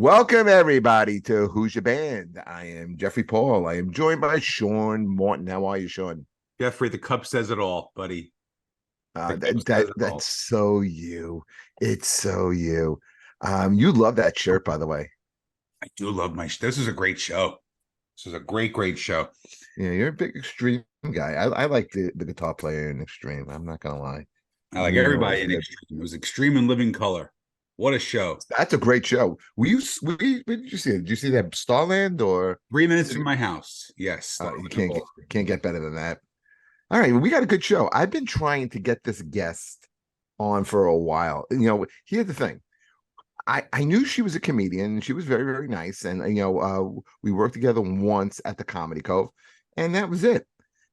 Welcome everybody to Who's Your Band. I am Jeffrey Paul. I am joined by Sean Morton. How are you, Sean? Jeffrey, the cup says it all, buddy. That's so you. It's so you. You love that shirt, by the way. I do love this is a great show. This is a great show. Yeah, you're a big Extreme guy. I like the guitar player in Extreme. I'm not gonna lie. I like everybody in Extreme. It was Extreme in living color. What a show. That's a great show. Where did you see it? Did you see that Starland or 3 minutes from my house? Yes. you can't get better than that. All right, well, we got a good show. I've been trying to get this guest on for a while. Here's the thing. I knew she was a comedian and she was very, very nice. And we worked together once at the Comedy Cove, and that was it.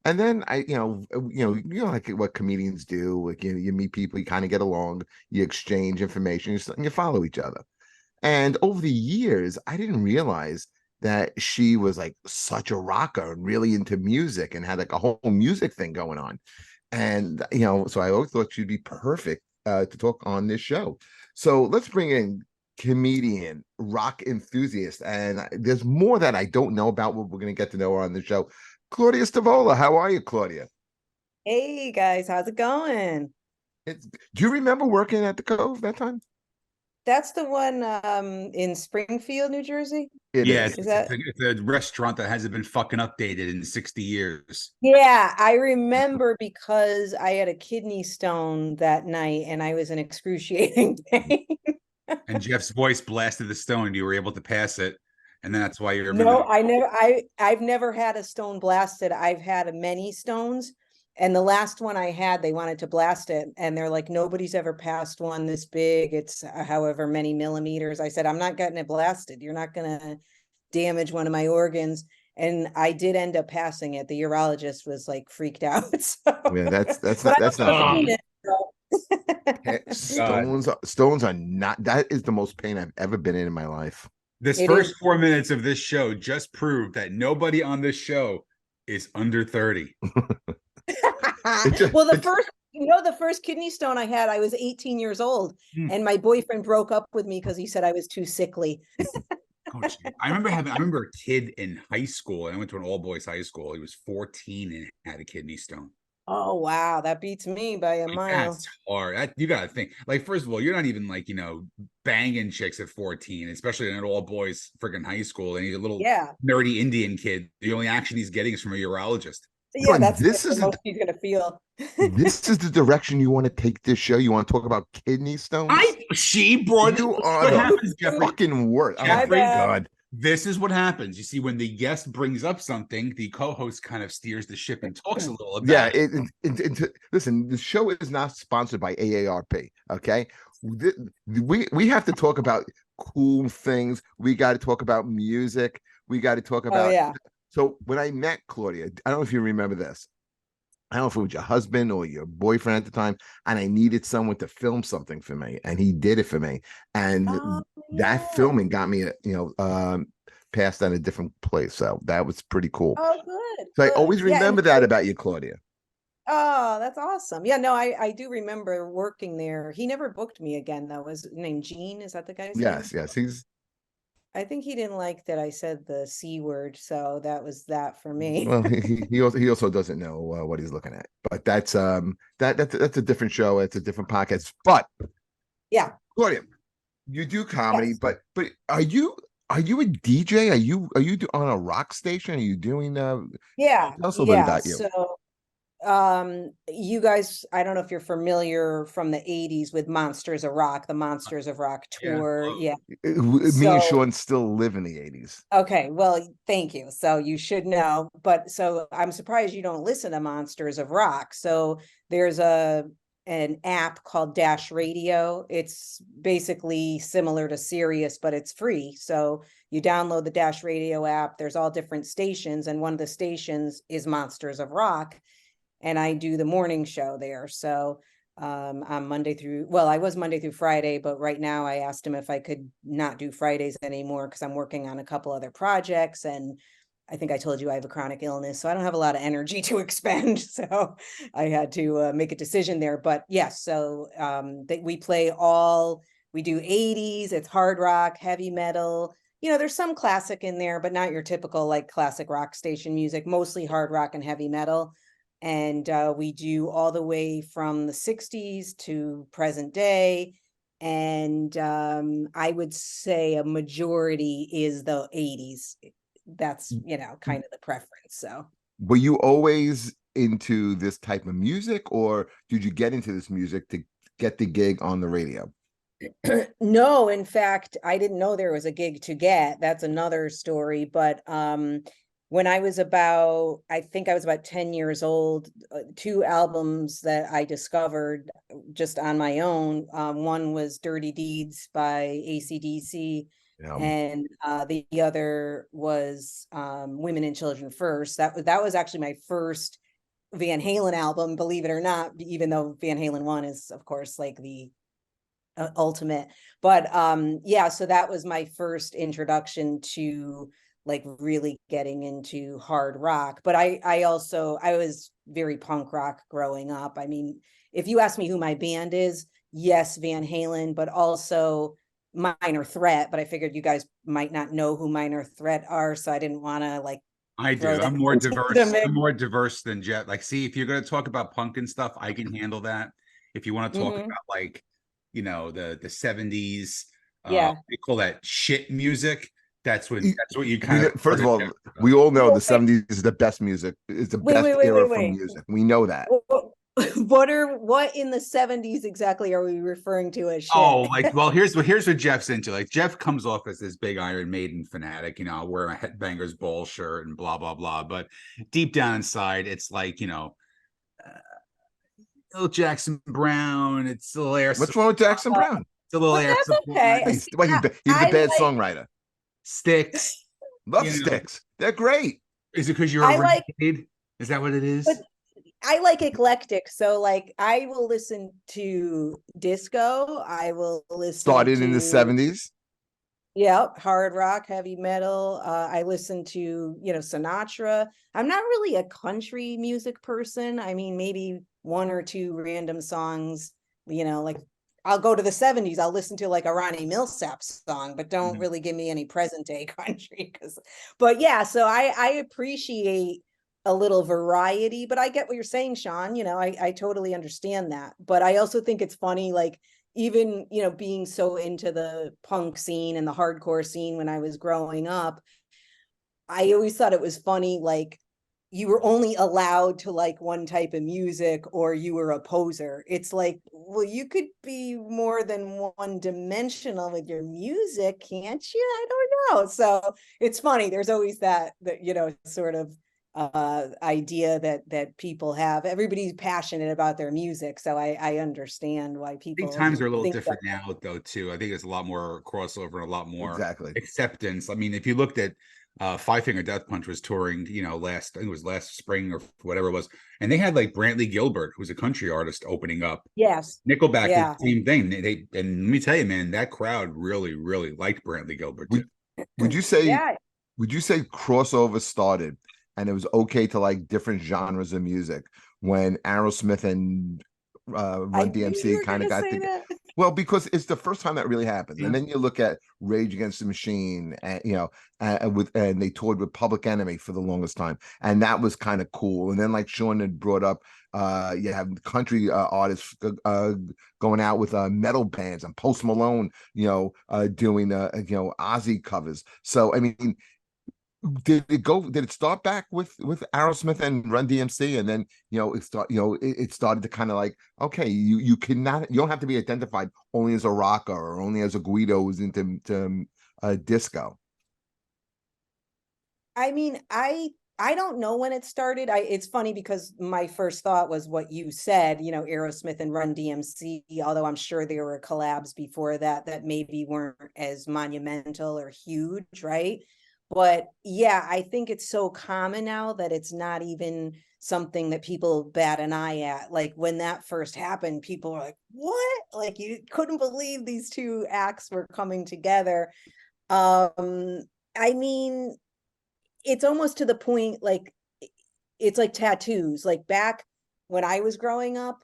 And then like what comedians do, like you meet people, you kind of get along, you exchange information, you follow each other. And over the years, I didn't realize that she was like such a rocker and really into music and had like a whole music thing going on. And so I always thought she'd be perfect to talk on this show. So let's bring in comedian, rock enthusiast, and there's more that I don't know about what we're going to get to know her on the show. Claudia Stavola, how are you, Claudia? Hey guys, how's it going? Do you remember working at the Cove that time? That's the one in Springfield, New Jersey? It's a restaurant that hasn't been fucking updated in 60 years. Yeah, I remember because I had a kidney stone that night and I was in excruciating pain. And Jeff's voice blasted the stone. You were able to pass it. And then that's why you remember. No, I've never had a stone blasted. I've had many stones. And the last one I had, they wanted to blast it. And they're like, nobody's ever passed one this big. It's however many millimeters. I said, I'm not getting it blasted. You're not going to damage one of my organs. And I did end up passing it. The urologist was like freaked out. So. Yeah, that's not fun. Stones are not, that is the most pain I've ever been in my life. This first 4 minutes of this show just proved that nobody on this show is under 30. Well, the first kidney stone I had, I was 18 years old, and my boyfriend broke up with me because he said I was too sickly. I remember a kid in high school, and I went to an all-boys high school. He was 14 and had a kidney stone. Oh wow, that beats me by a mile. That's hard. You gotta think. Like, first of all, you're not even like banging chicks at 14, especially in an all-boys freaking high school, and he's a little nerdy Indian kid. The only action he's getting is from a urologist. Yeah, that's the most he's gonna feel. This is the direction you want to take this show. You want to talk about kidney stones? She brought you are the fucking worst. Oh my God. This is what happens. You see, when the guest brings up something, the co-host kind of steers the ship and talks a little about it. Listen, the show is not sponsored by AARP. Okay, we have to talk about cool things. We got to talk about music. We got to talk about. So when I met Claudia, I don't know if you remember this. I don't know if it was your husband or your boyfriend at the time, and I needed someone to film something for me, and he did it for me. And that filming got me, passed at a different place. So that was pretty cool. Oh, good. So I always remember that about you, Claudia. Oh, that's awesome. Yeah, no, I do remember working there. He never booked me again, though. Was named Gene? Is that the guy's name? Yes. I think he didn't like that I said the C word, so that was that for me. Well, he also doesn't know what he's looking at, but that's a different show. It's a different podcast. But yeah, Claudia, you do comedy, yes. but are you a DJ? Are you on a rock station? Are you doing tell us a little bit about you. So you guys, I don't know if you're familiar from the 80s with Monsters of Rock, the Monsters of Rock tour. Me and Sean still live in the 80s. Okay, well, thank you. So you should know. But so I'm surprised you don't listen to Monsters of Rock. So there's an app called Dash Radio. It's basically similar to Sirius, but it's free. So you download the Dash Radio app. There's all different stations, and one of the stations is Monsters of Rock. And I do the morning show there. So I'm I was Monday through Friday, but right now I asked him if I could not do Fridays anymore because I'm working on a couple other projects. And I think I told you I have a chronic illness, so I don't have a lot of energy to expend. So I had to make a decision there. But yes, so we play all we do 80s, it's hard rock, heavy metal. There's some classic in there, but not your typical like classic rock station music, mostly hard rock and heavy metal. And we do all the way from the 60s to present day. And I would say a majority is the 80s. That's, kind of the preference. So were you always into this type of music, or did you get into this music to get the gig on the radio? No, in fact, I didn't know there was a gig to get. That's another story. But when I was I think I was about 10 years old, two albums that I discovered just on my own. One was Dirty Deeds by AC/DC, and the other was Women and Children First. That was actually my first Van Halen album, believe it or not, even though Van Halen 1 is, of course, like the ultimate. But yeah, so that was my first introduction to like really getting into hard rock. But I was very punk rock growing up. I mean, if you ask me who my band is, yes, Van Halen, but also Minor Threat. But I figured you guys might not know who Minor Threat are, so I didn't want to like I do. I'm more diverse. I'm more diverse than Jet. Like, see, if you're going to talk about punk and stuff, I can handle that. If you want to talk about like, the 70s, they call that shit music. That's what you kind of. First of all, we all know the 70s is the best music. It's the best era for music. We know that. What in the 70s exactly are we referring to as shit? Oh, here's what Jeff's into. Like, Jeff comes off as this big Iron Maiden fanatic, I'll wear a Headbangers Ball shirt and blah blah blah. But deep down inside, it's like, little Jackson Brown. It's a little air. What's wrong with Jackson Brown? It's a little air. Okay. He's a bad songwriter. Sticks. Love Sticks. They're great. Is it because you're overpaid? Is that what it is? But I like eclectic. So like I will listen to disco. I will listen Started in the 70s. Yep, hard rock, heavy metal. I listen to, Sinatra. I'm not really a country music person. I mean, maybe one or two random songs, like I'll go to the 70s. I'll listen to like a Ronnie Millsap song, but don't really give me any present day country. But yeah, so I appreciate a little variety, but I get what you're saying, Sean. I totally understand that. But I also think it's funny, like, even, being so into the punk scene and the hardcore scene when I was growing up, I always thought it was funny, like, you were only allowed to like one type of music or you were a poser. It's like, well, you could be more than one dimensional with your music, can't you? I don't know. So it's funny. There's always that sort of idea that people have. Everybody's passionate about their music, so I understand why people. I think times are a little different now, though. Too, I think there's a lot more crossover and a lot more acceptance. I mean, if you looked at Five Finger Death Punch was touring, I think it was last spring or whatever it was, and they had like Brantley Gilbert, who's a country artist, opening up. Yes, Nickelback, the same thing. They and let me tell you, man, that crowd really, really liked Brantley Gilbert too. Would you say? Would you say crossover started? And it was okay to like different genres of music when Aerosmith and Run DMC kind of got together. Well, because it's the first time that really happened. And then you look at Rage Against the Machine, and and they toured with Public Enemy for the longest time, and that was kind of cool. And then, like Sean had brought up, you have country artists going out with metal bands, and Post Malone, doing Ozzy covers. So I mean, did it start back with Aerosmith and Run DMC, and then it started to kind of like, okay, you don't have to be identified only as a rocker or only as a Guido who's into disco. I mean, I don't know when it started. It's funny because my first thought was what you said, Aerosmith and Run DMC, although I'm sure there were collabs before that maybe weren't as monumental or huge, right? But yeah, I think it's so common now that it's not even something that people bat an eye at. Like when that first happened, people were like, what? Like you couldn't believe these two acts were coming together. I mean, it's almost to the point, like, it's like tattoos. Like back when I was growing up,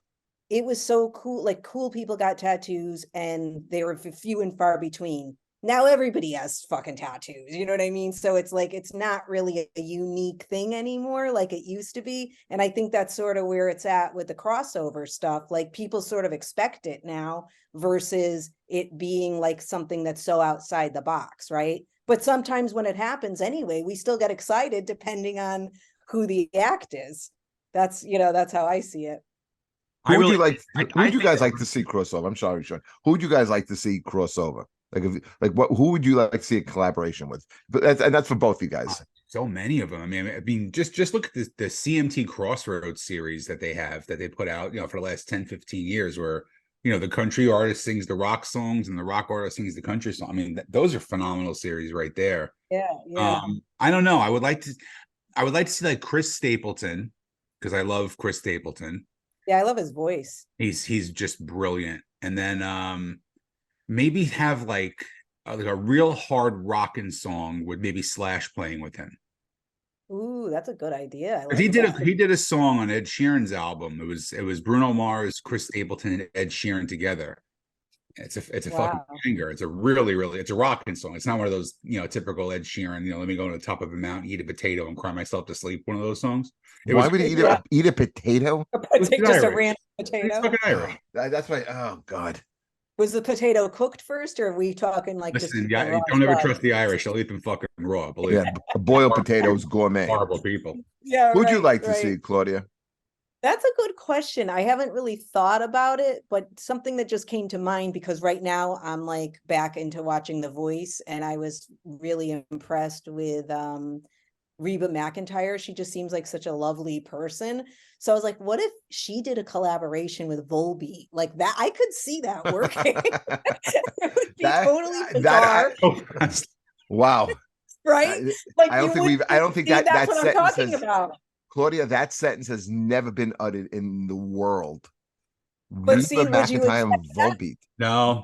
it was so cool. Like cool people got tattoos and they were few and far between. Now everybody has fucking tattoos, you know what I mean? So it's like, it's not really a unique thing anymore like it used to be. And I think that's sort of where it's at with the crossover stuff. Like people sort of expect it now versus it being like something that's so outside the box, right? But sometimes when it happens anyway, we still get excited depending on who the act is. That's, that's how I see it. Who would you like? Who would you guys like to see crossover? I'm sorry, Sean. Who would you guys like to see crossover? Who would you like to see a collaboration with? But that's for both you guys. So many of them. I mean, just look at the CMT Crossroads series that they put out, for the last 10, 15 years, where the country artist sings the rock songs and the rock artist sings the country song. I mean, those are phenomenal series right there. Yeah. I don't know. I would like to see like Chris Stapleton, because I love Chris Stapleton. Yeah, I love his voice. He's just brilliant. And then maybe have like a real hard rockin' song with maybe Slash playing with him. Ooh, that's a good idea. He did a song on Ed Sheeran's album. It was Bruno Mars, Chris Stapleton, and Ed Sheeran together. It's a fucking banger. It's a it's a rockin' song. It's not one of those typical Ed Sheeran. Let me go to the top of a mountain, eat a potato, and cry myself to sleep. One of those songs. Why would he eat a potato? Just a random potato. It's fucking Irish. That's why. Oh God. Was the potato cooked first, or are we talking like? Listen, don't ever trust the Irish. They'll eat them fucking raw. Believe me. Boiled potatoes, gourmet. Horrible people. Yeah. Who'd you like to see, Claudia? That's a good question. I haven't really thought about it, but something that just came to mind, because right now I'm like back into watching The Voice, and I was really impressed with Reba McEntire. She just seems like such a lovely person. So I was like, what if she did a collaboration with Volbeat? Like that, I could see that working. It would be totally bizarre. Wow. Right? Like I don't think that's what I'm talking about. Claudia, that sentence has never been uttered in the world. But see, would you expect Volbeat? No,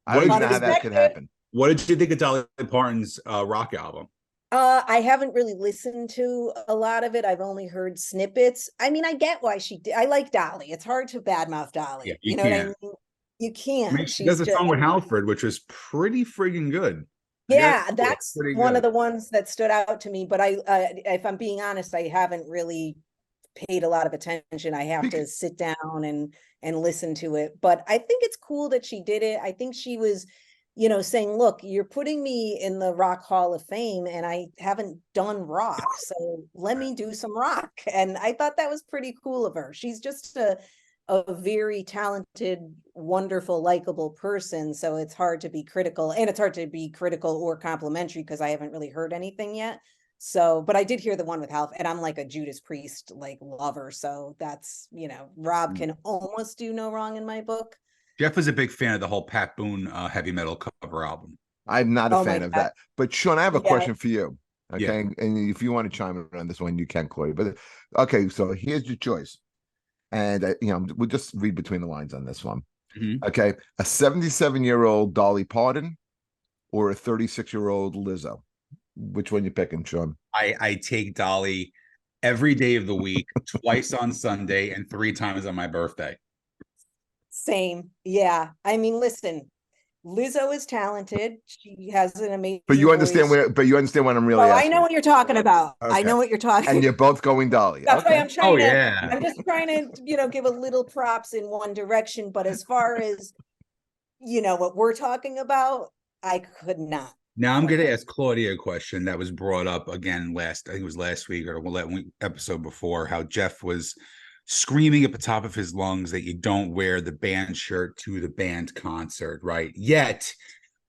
I don't even know how that could happen. What did you think of Dolly Parton's rock album? I haven't really listened to a lot of it. I've only heard snippets. I mean, I get why she did. I like Dolly. It's hard to badmouth Dolly. Yeah, you know what I mean? You can't. I mean, she does a song with Halford, which was pretty friggin' good. Yeah, that's one of the ones that stood out to me. But if I'm being honest, I haven't really paid a lot of attention. I have to sit down and listen to it. But I think it's cool that she did it. I think she was, saying, look, you're putting me in the Rock Hall of Fame and I haven't done rock. So let me do some rock. And I thought that was pretty cool of her. She's just a very talented, wonderful, likable person. So it's hard to be critical, and it's hard to be critical or complimentary because I haven't really heard anything yet. So, but I did hear the one with Half, and I'm like a Judas Priest like lover. So that's, Rob can almost do no wrong in my book. Jeff was a big fan of the whole Pat Boone heavy metal cover album. I'm not a fan of that. But Sean, I have a question for you. Okay. Yeah. And if you want to chime in on this one, you can, Claudia. But okay, so here's your choice. And we'll just read between the lines on this one. Mm-hmm. Okay. A 77-year-old Dolly Parton or a 36-year-old Lizzo? Which one you picking, Sean? I take Dolly every day of the week, twice on Sunday, and 3 times on my birthday. Same. Yeah. I mean, listen, Lizzo is talented. She has an amazing But you understand voice. what I'm really asking. I know what you're talking about. Okay. I know what you're talking about. And you're both going Dolly. That's why I'm trying I'm just trying to, give a little props in one direction. But as far as, what we're talking about, I could not. Now I'm going to ask Claudia a question that was brought up again I think it was last week or episode before, how Jeff was screaming at the top of his lungs that you don't wear the band shirt to the band concert, right? Yet,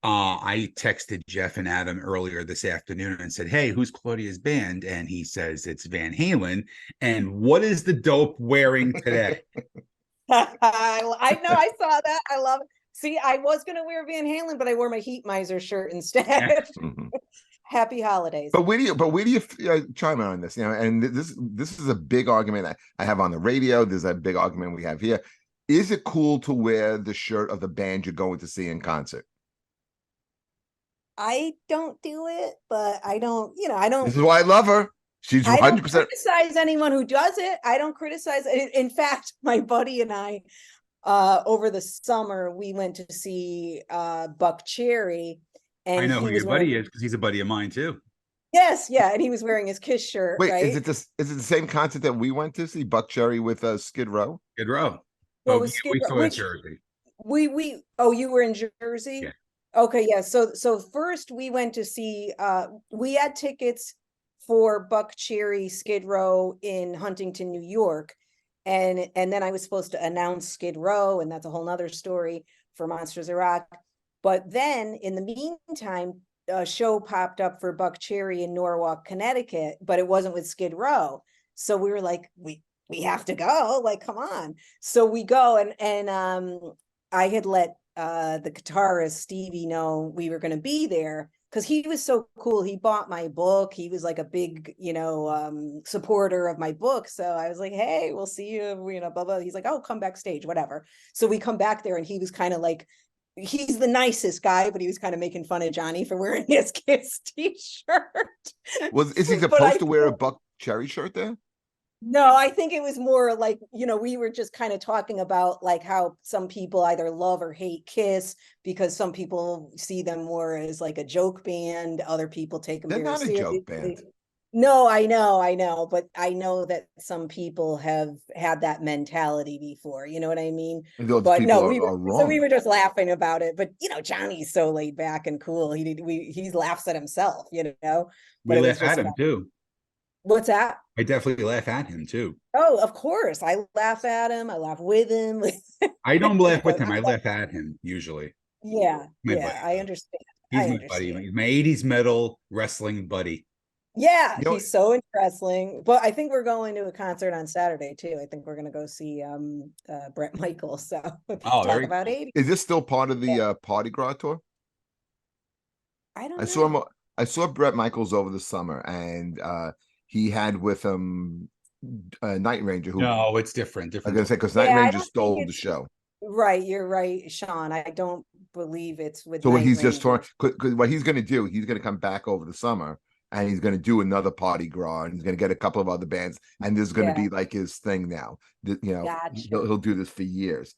I texted Jeff and Adam earlier this afternoon and said, hey, who's Claudia's band? And he says it's Van Halen. And what is the dope wearing today? I know, I saw that. I love it. See, I was going to wear Van Halen, but I wore my Heat Miser shirt instead. Mm-hmm. Happy holidays. But where do you chime in on this? And this is a big argument I have on the radio. There's a big argument we have here. Is it cool to wear the shirt of the band you're going to see in concert? I don't do it, but I don't. I don't. This is why I love her. She's I don't 100%. criticize anyone who does it. I don't criticize it. In fact, my buddy and I, over the summer, we went to see Buck Cherry, and I know he who was your buddy wearing, is because he's a buddy of mine too. yes, yeah, and he was wearing his Kiss shirt, Wait, right? is it the same concert that we went to see, Buck Cherry with Skid Row? Good row. Well, it But was Skid we Row, saw a which Jersey. we oh, you were in Jersey? Yeah. Okay, yeah. So first we went to see we had tickets for Buck Cherry Skid Row in Huntington, New York. And then I was supposed to announce Skid Row, and that's a whole nother story for Monsters of Rock. But then in the meantime, a show popped up for Buck Cherry in Norwalk, Connecticut, but it wasn't with Skid Row. So we were like, we have to go, like, come on. So we go, and I had let the guitarist Stevie know we were going to be there because he was so cool. He bought my book. He was like a big, supporter of my book. So I was like, hey, we'll see you, blah, blah. He's like, oh, come backstage, whatever. So we come back there, and he was kind of like, he's the nicest guy, but he was kind of making fun of Johnny for wearing his Kiss t-shirt. Is he supposed to wear a Buck Cherry shirt there? No, I think it was more like, we were just kind of talking about like how some people either love or hate Kiss because some people see them more as like a joke band. Other people take them They're very not a seriously. joke band. No, I know, but I know that some people have had that mentality before. You know what I mean? And those But people no, are wrong. so we were just laughing about it. But Johnny's so laid back and cool. He laughs at himself. But We it was laugh at just him too. What's that? I definitely laugh at him too. Oh, of course. I laugh at him. I laugh with him. I don't laugh with But him. I laugh at him usually. yeah, My yeah, buddy. I understand. He's I my understand. buddy. He's my 80s metal wrestling buddy. Yeah, You know, he's so into wrestling. But I think we're going to a concert on Saturday too. I think we're gonna go see Brett Michaels. So Oh, talk very about cool. 80. is this still part of the Yeah. Party Gras tour? I don't I saw him. know. I saw Brett Michaels over the summer, and he had with him Night Ranger. Who No, it's different. I'm Different. gonna say because Night Yeah, I Ranger don't think stole the it's show. right. You're right, Sean. I don't believe it's with So what Night he's just Ranger. touring, because what he's gonna do, he's gonna come back over the summer, and he's gonna do another Party Gras, and he's gonna get a couple of other bands, and this is gonna be like his thing now. Gotcha. He'll do this for years.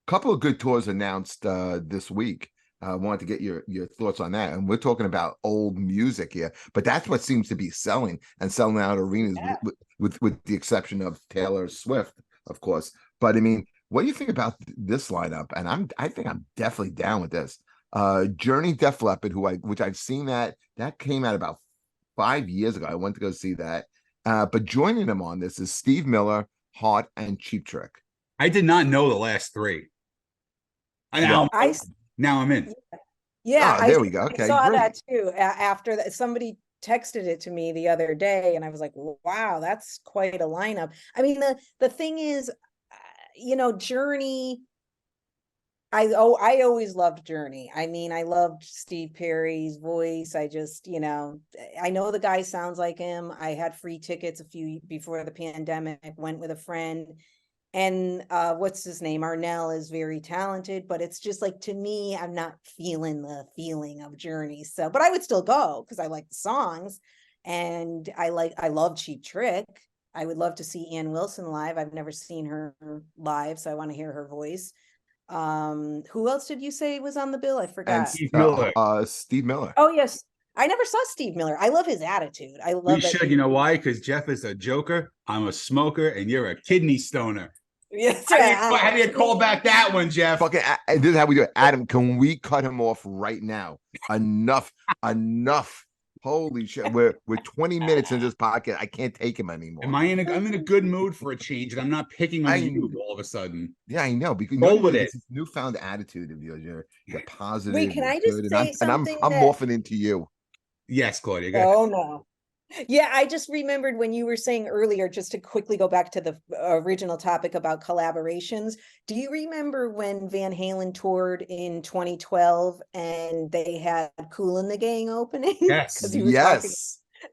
Couple of good tours announced this week. I wanted to get your thoughts on that. And we're talking about old music here, but that's what seems to be selling out arenas, Yeah. with the exception of Taylor Swift, of course. But I mean, what do you think about this lineup? And I think I'm definitely down with this. Journey, Def Leppard, which I've seen that came out about 5 years ago. I went to go see that. But joining them on this is Steve Miller, Heart, and Cheap Trick. I did not know the last three. Now I'm in. Yeah, there we go. Okay, I saw great. that too. After that, somebody texted it to me the other day, and I was like, "Wow, that's quite a lineup." I mean, the thing is, Journey. I always loved Journey. I mean, I loved Steve Perry's voice. I just, I know the guy sounds like him. I had free tickets before the pandemic. Went with a friend. And what's his name? Arnell is very talented, but it's just like, to me, I'm not feeling the feeling of Journey. So, but I would still go because I like the songs, and I love Cheap Trick. I would love to see Ann Wilson live. I've never seen her live, so I want to hear her voice. Who else did you say was on the bill? I forgot. And Steve Miller. Steve Miller. Oh yes, I never saw Steve Miller. I love his attitude. I love We should. You know why? Because Jeff is a joker. I'm a smoker, and you're a kidney stoner. Yes. How do you call back that one, Jeff? Fucking, this is how we do it. Adam, can we cut him off right now? Enough. Holy shit. We're 20 minutes in this podcast. I can't take him anymore. I'm in a good mood for a change, and I'm not picking on you all of a sudden. Yeah, I know. Because roll with it. This newfound attitude of yours. You're positive. Wait, can I just say something? I'm morphing into you. Yes, Claudia. Oh no. Yeah, I just remembered when you were saying earlier, just to quickly go back to the original topic about collaborations. Do you remember when Van Halen toured in 2012 and they had Kool and the Gang opening? Yes.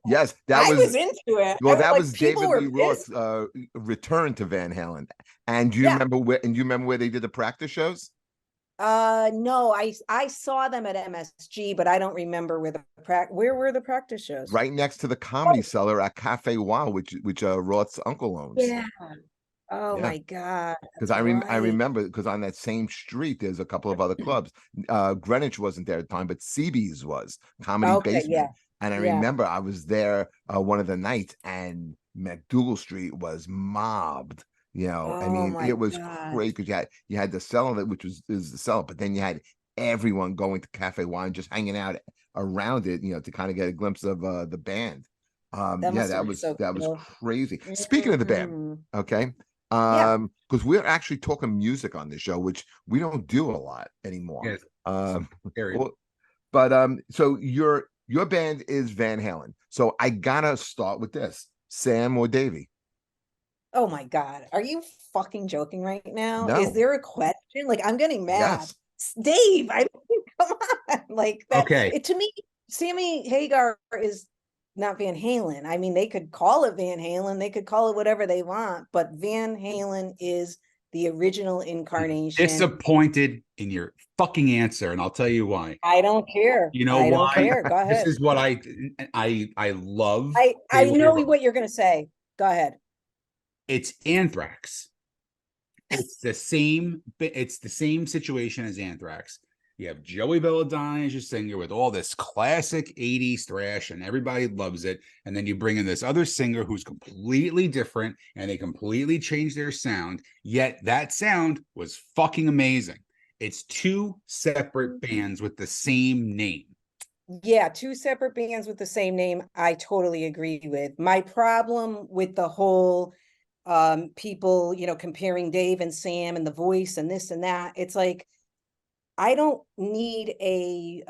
Yes. I was into it. Well, that was David Lee Roth's return to Van Halen. And do you remember where they did the practice shows? No, I saw them at MSG, but I don't remember where were the practice shows? Right next to the Comedy Cellar at Cafe Wow, which Roth's uncle owns. Yeah. Oh Yeah. my God. Because That's I right. remember, because on that same street there's a couple of other clubs. Greenwich wasn't there at the time, but CB's was, Comedy Okay, yeah. Basement. And I Yeah. remember I was there one of the nights, and McDougal Street was mobbed. I Oh mean, my it was God. crazy, because you had the cellar, which is the cellar, but then you had everyone going to Cafe Wine, just hanging out around it, to kind of get a glimpse of the band. That Yeah, must have been so that was cool. crazy. Speaking of the band, Mhm. okay, Yeah. because we're actually talking music on this show, which we don't do a lot anymore. Yes. Um, Period. well, but so your band is Van Halen. So I gotta start with this: Sam or Davey? Oh my God. Are you fucking joking right now? Is No. there a question? Like, I'm getting mad. Yes. Dave, I come on. Like that, Okay. to me, Sammy Hagar is not Van Halen. I mean, they could call it Van Halen, they could call it whatever they want, but Van Halen is the original incarnation. Disappointed in your fucking answer, and I'll tell you why. I don't care. You know I don't why? care. Go This ahead. is what I love. I know what you're gonna say. Go ahead. It's Anthrax. It's the same. It's the same situation as Anthrax. You have Joey Belladonna as your singer with all this classic 80s thrash, and everybody loves it. And then you bring in this other singer who's completely different, and they completely change their sound. Yet that sound was fucking amazing. It's two separate bands with the same name. Yeah, two separate bands with the same name. I totally agree with. My problem with the whole people, comparing Dave and Sam and the voice and this and that, it's like I don't need a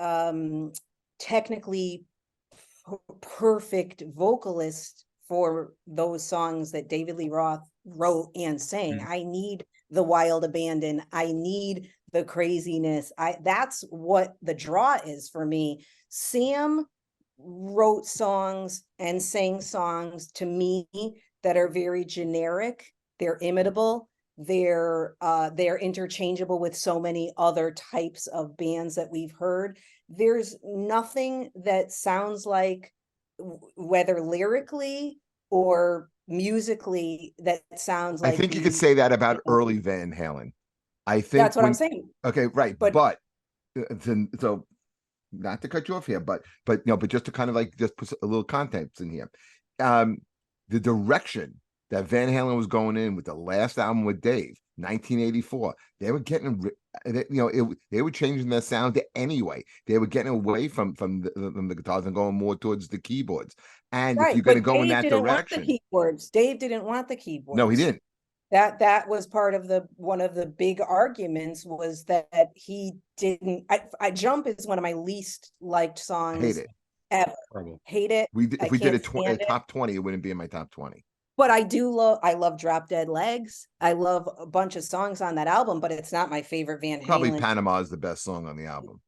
technically perfect vocalist for those songs that David Lee Roth wrote and sang. I need the wild abandon. I need the craziness. That's what the draw is for me. Sam wrote songs and sang songs to me that are very generic. They're imitable. They're interchangeable with so many other types of bands that we've heard. There's nothing that sounds like, whether lyrically or musically, that sounds I like think you could say that about early Van Halen. I think that's what I'm saying. okay, right, But but so not to cut you off here, but just to kind of like just put a little context in here. The direction that Van Halen was going in with the last album with Dave, 1984, they were getting, they were changing their sound anyway. They were getting away from the guitars and going more towards the keyboards. And if right, you're going to but go in Dave that didn't want the direction, keyboards. Dave didn't want the no, he keyboards. didn't. That was part of one of the big arguments was that he didn't. I Jump is one of my least liked songs. Hate it. Ever. Horrible. Hate it. If we did a stand it. top 20, it wouldn't be in my top 20. But I love Drop Dead Legs. I love a bunch of songs on that album, but it's not my favorite Van Halen. Probably Panama is the best song on the album.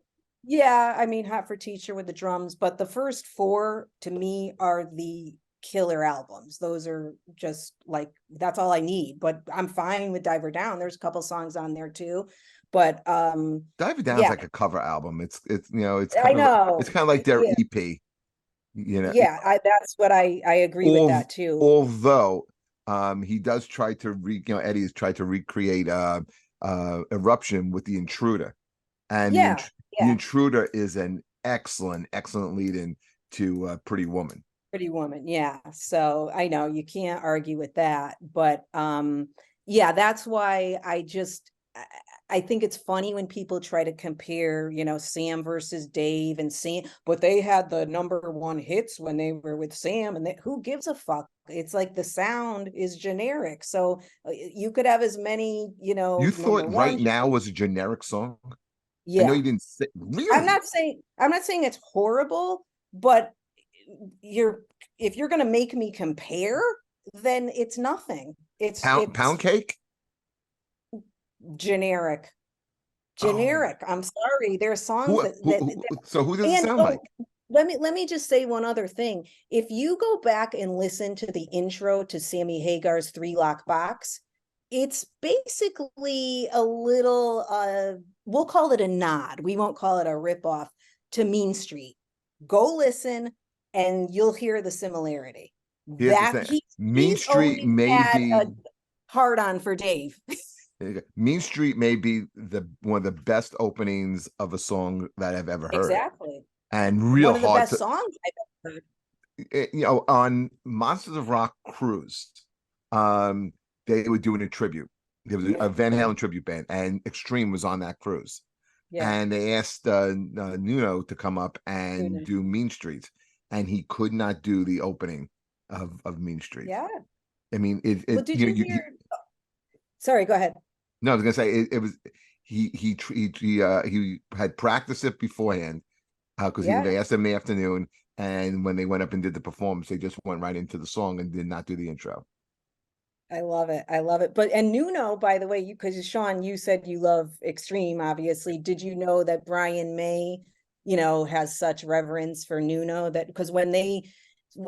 Yeah, I mean, Hot for Teacher with the drums, but the first four to me are the killer albums. Those are just like, that's all I need, but I'm fine with Diver Down. There's a couple songs on there too, but Diver Down's yeah, like a cover album. It's it's I know. it's kind of like their Yeah. EP. Yeah, that's what I agree with that too. Although he does try to Eddie's tried to recreate Eruption with The Intruder, and Yeah, The Intruder is an excellent lead in to Pretty Woman. Pretty Woman, yeah. So I know you can't argue with that, but yeah, that's why I think it's funny when people try to compare, Sam versus Dave and Sam, but they had the #1 hits when they were with Sam, and who gives a fuck? It's like the sound is generic, so you could have as many, You thought #1. Right Now was a generic song? Yeah, I know you didn't say, really. I'm not saying it's horrible, but if you're gonna make me compare, then it's nothing. It's Pound Cake. Generic. Oh. I'm sorry. There are songs So who does it sound like? Let me just say one other thing. If you go back and listen to the intro to Sammy Hagar's 3 Lock Box, it's basically a little we'll call it a nod. We won't call it a ripoff to Mean Street. Go listen and you'll hear the similarity. Here's the thing. Mean Street may be a hard on for Dave. Mean Street may be one of the best openings of a song that I've ever heard. Exactly. And real one of the best songs I've ever heard. You know, on Monsters of Rock cruise, they were doing a tribute. There was a Van Halen tribute band, and Extreme was on that cruise. Yeah. And they asked Nuno to come up and do Mean Street, and he could not do the opening of Mean Street. Yeah. I mean, well, did you hear? Sorry, go ahead. No, I was gonna say it was he had practiced it beforehand because they asked him in the afternoon, and when they went up and did the performance, they just went right into the song and did not do the intro. I love it. I love it. But and Nuno, by the way, because Sean, you said you love Extreme, obviously. Did you know that Brian May, has such reverence for Nuno that because when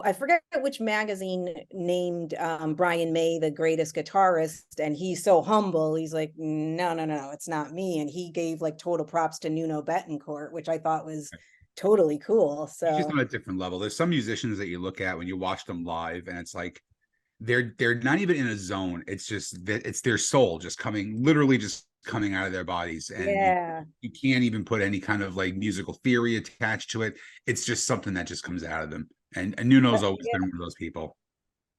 I forget which magazine named Brian May the greatest guitarist, and he's so humble. He's like, no, it's not me. And he gave like total props to Nuno Bettencourt, which I thought was totally cool. So he's just on a different level. There's some musicians that you look at when you watch them live, and it's like they're not even in a zone. It's just that it's their soul just coming out of their bodies, and you can't even put any kind of like musical theory attached to it. It's just something that just comes out of them. And Nuno's always been one of those people.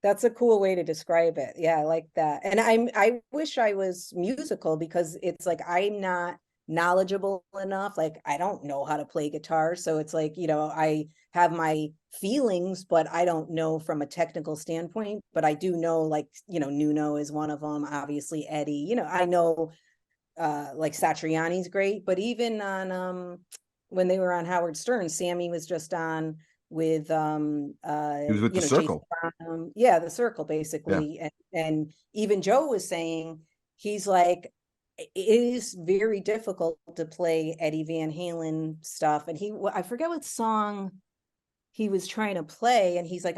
That's a cool way to describe it. Yeah, I like that. And I wish I was musical because it's like I'm not knowledgeable enough. Like I don't know how to play guitar. So it's like, I have my feelings, but I don't know from a technical standpoint. But I do know like, Nuno is one of them. Obviously Eddie, I know like Satriani's great. But even on when they were on Howard Stern, Sammy was just on with he was with the Circle. The Circle basically. And even Joe was saying he's like it is very difficult to play Eddie Van Halen stuff, and I forget what song he was trying to play, and he's like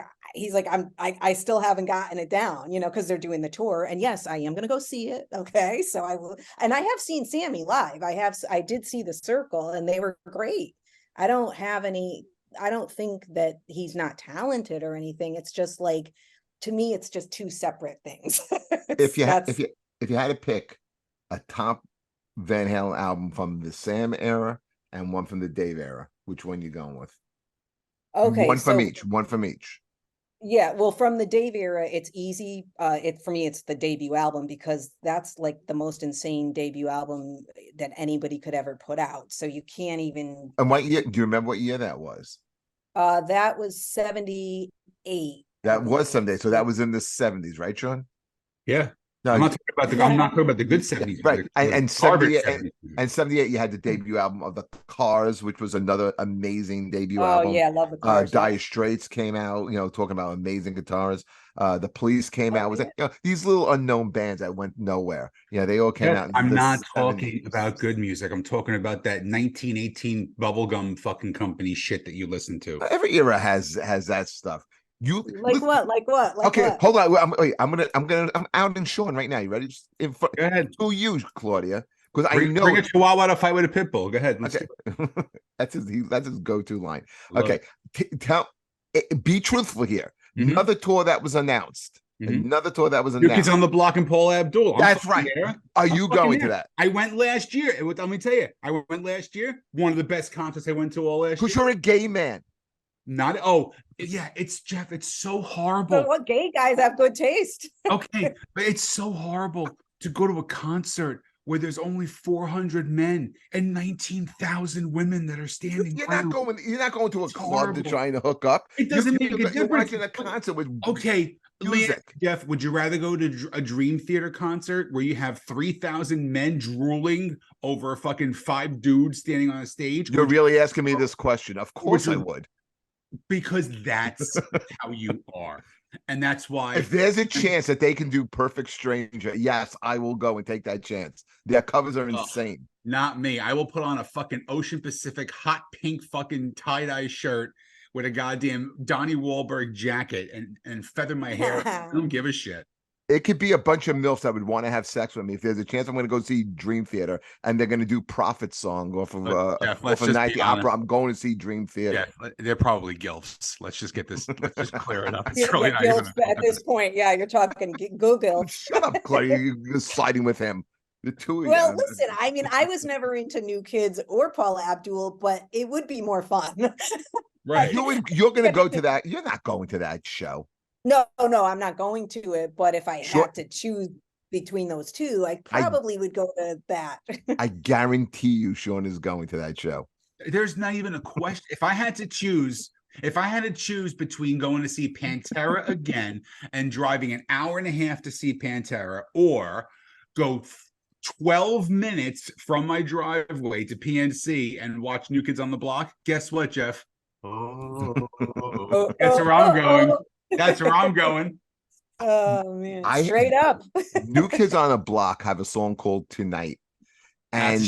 I still haven't gotten it down, because they're doing the tour. And yes, I am gonna go see it. Okay, so I will. And I have seen Sammy live. I did see the Circle, and they were great. I don't think that he's not talented or anything. It's just like, to me, it's just two separate things. if you had to pick a top Van Halen album from the Sam era and one from the Dave era, which one you going with? Okay, one from each. Yeah, well, from the Dave era, it's easy. For me, it's the debut album because that's like the most insane debut album that anybody could ever put out. So you can't even. And what year? Do you remember what year that was? That was 78. That was someday. So that was in the 70s, right, Sean? Yeah. No, I'm not talking about the good 70s. Right. And 78, you had the debut album of the Cars, which was another amazing debut album. Oh yeah, I love the Cars. Dire Straits came out, talking about amazing guitars. The Police came out. It was like, these little unknown bands that went nowhere. They all came out. I'm not talking about good music. I'm talking about that 1918 bubblegum fucking company shit that you listen to. Every era has that stuff. Like what? Okay, what? hold on. I'm out in Sean right now. You ready? Go ahead. To you, Claudia, because I know bring a chihuahua to fight with a pit bull. Go ahead. Okay. That's his go-to line. Okay, be truthful here. Mm-hmm. Another tour that was announced. Mm-hmm. Another tour that was announced. New Kids on the Block and Paul Abdul. That's right. Are you going to that? I went last year. Let me tell you, I went last year. One of the best concerts I went to all last year. Because you're a gay man. It's Jeff. It's so horrible. But what gay guys have good taste? Okay, but it's so horrible to go to a concert where there's only 400 men and 19,000 women that are standing. You're not going to a club to try to hook up. It doesn't make a difference. You're watching a concert with music. Jeff, would you rather go to a Dream Theater concert where you have 3,000 men drooling over a fucking 5 dudes standing on a stage? You're really asking me this question. Of course I would. Because that's how you are. And that's why if there's a chance that they can do Perfect Stranger, yes, I will go and take that chance. Their covers are insane. Not me. I will put on a fucking Ocean Pacific hot pink fucking tie-dye shirt with a goddamn Donnie Wahlberg jacket and feather my hair. I don't give a shit. It could be a bunch of MILFs that would want to have sex with me. If there's a chance I'm going to go see Dream Theater and they're going to do Prophet Song off of Jeff, off of Night at the Opera, I'm going to see Dream Theater. Yeah, they're probably gilfs. Let's just get this. Let's just clear it up. It's Yeah, really not even at this point. Yeah, you're talking Google. Shut up, Claudia. You're siding with him. The two of you. Well, listen, I mean, I was never into New Kids or Paula Abdul, but it would be more fun. Right. You're going to go to that. You're not going to that show. No, I'm not going to it. But if I had to choose between those two, I probably would go to that. I guarantee you Sean is going to that show. There's not even a question. If I had to choose between going to see Pantera again and driving an hour and a half to see Pantera, or go 12 minutes from my driveway to PNC and watch New Kids on the Block, guess what, Jeff? That's where I'm going. That's where I'm going. Oh man, straight up. New Kids on the Block have a song called Tonight. And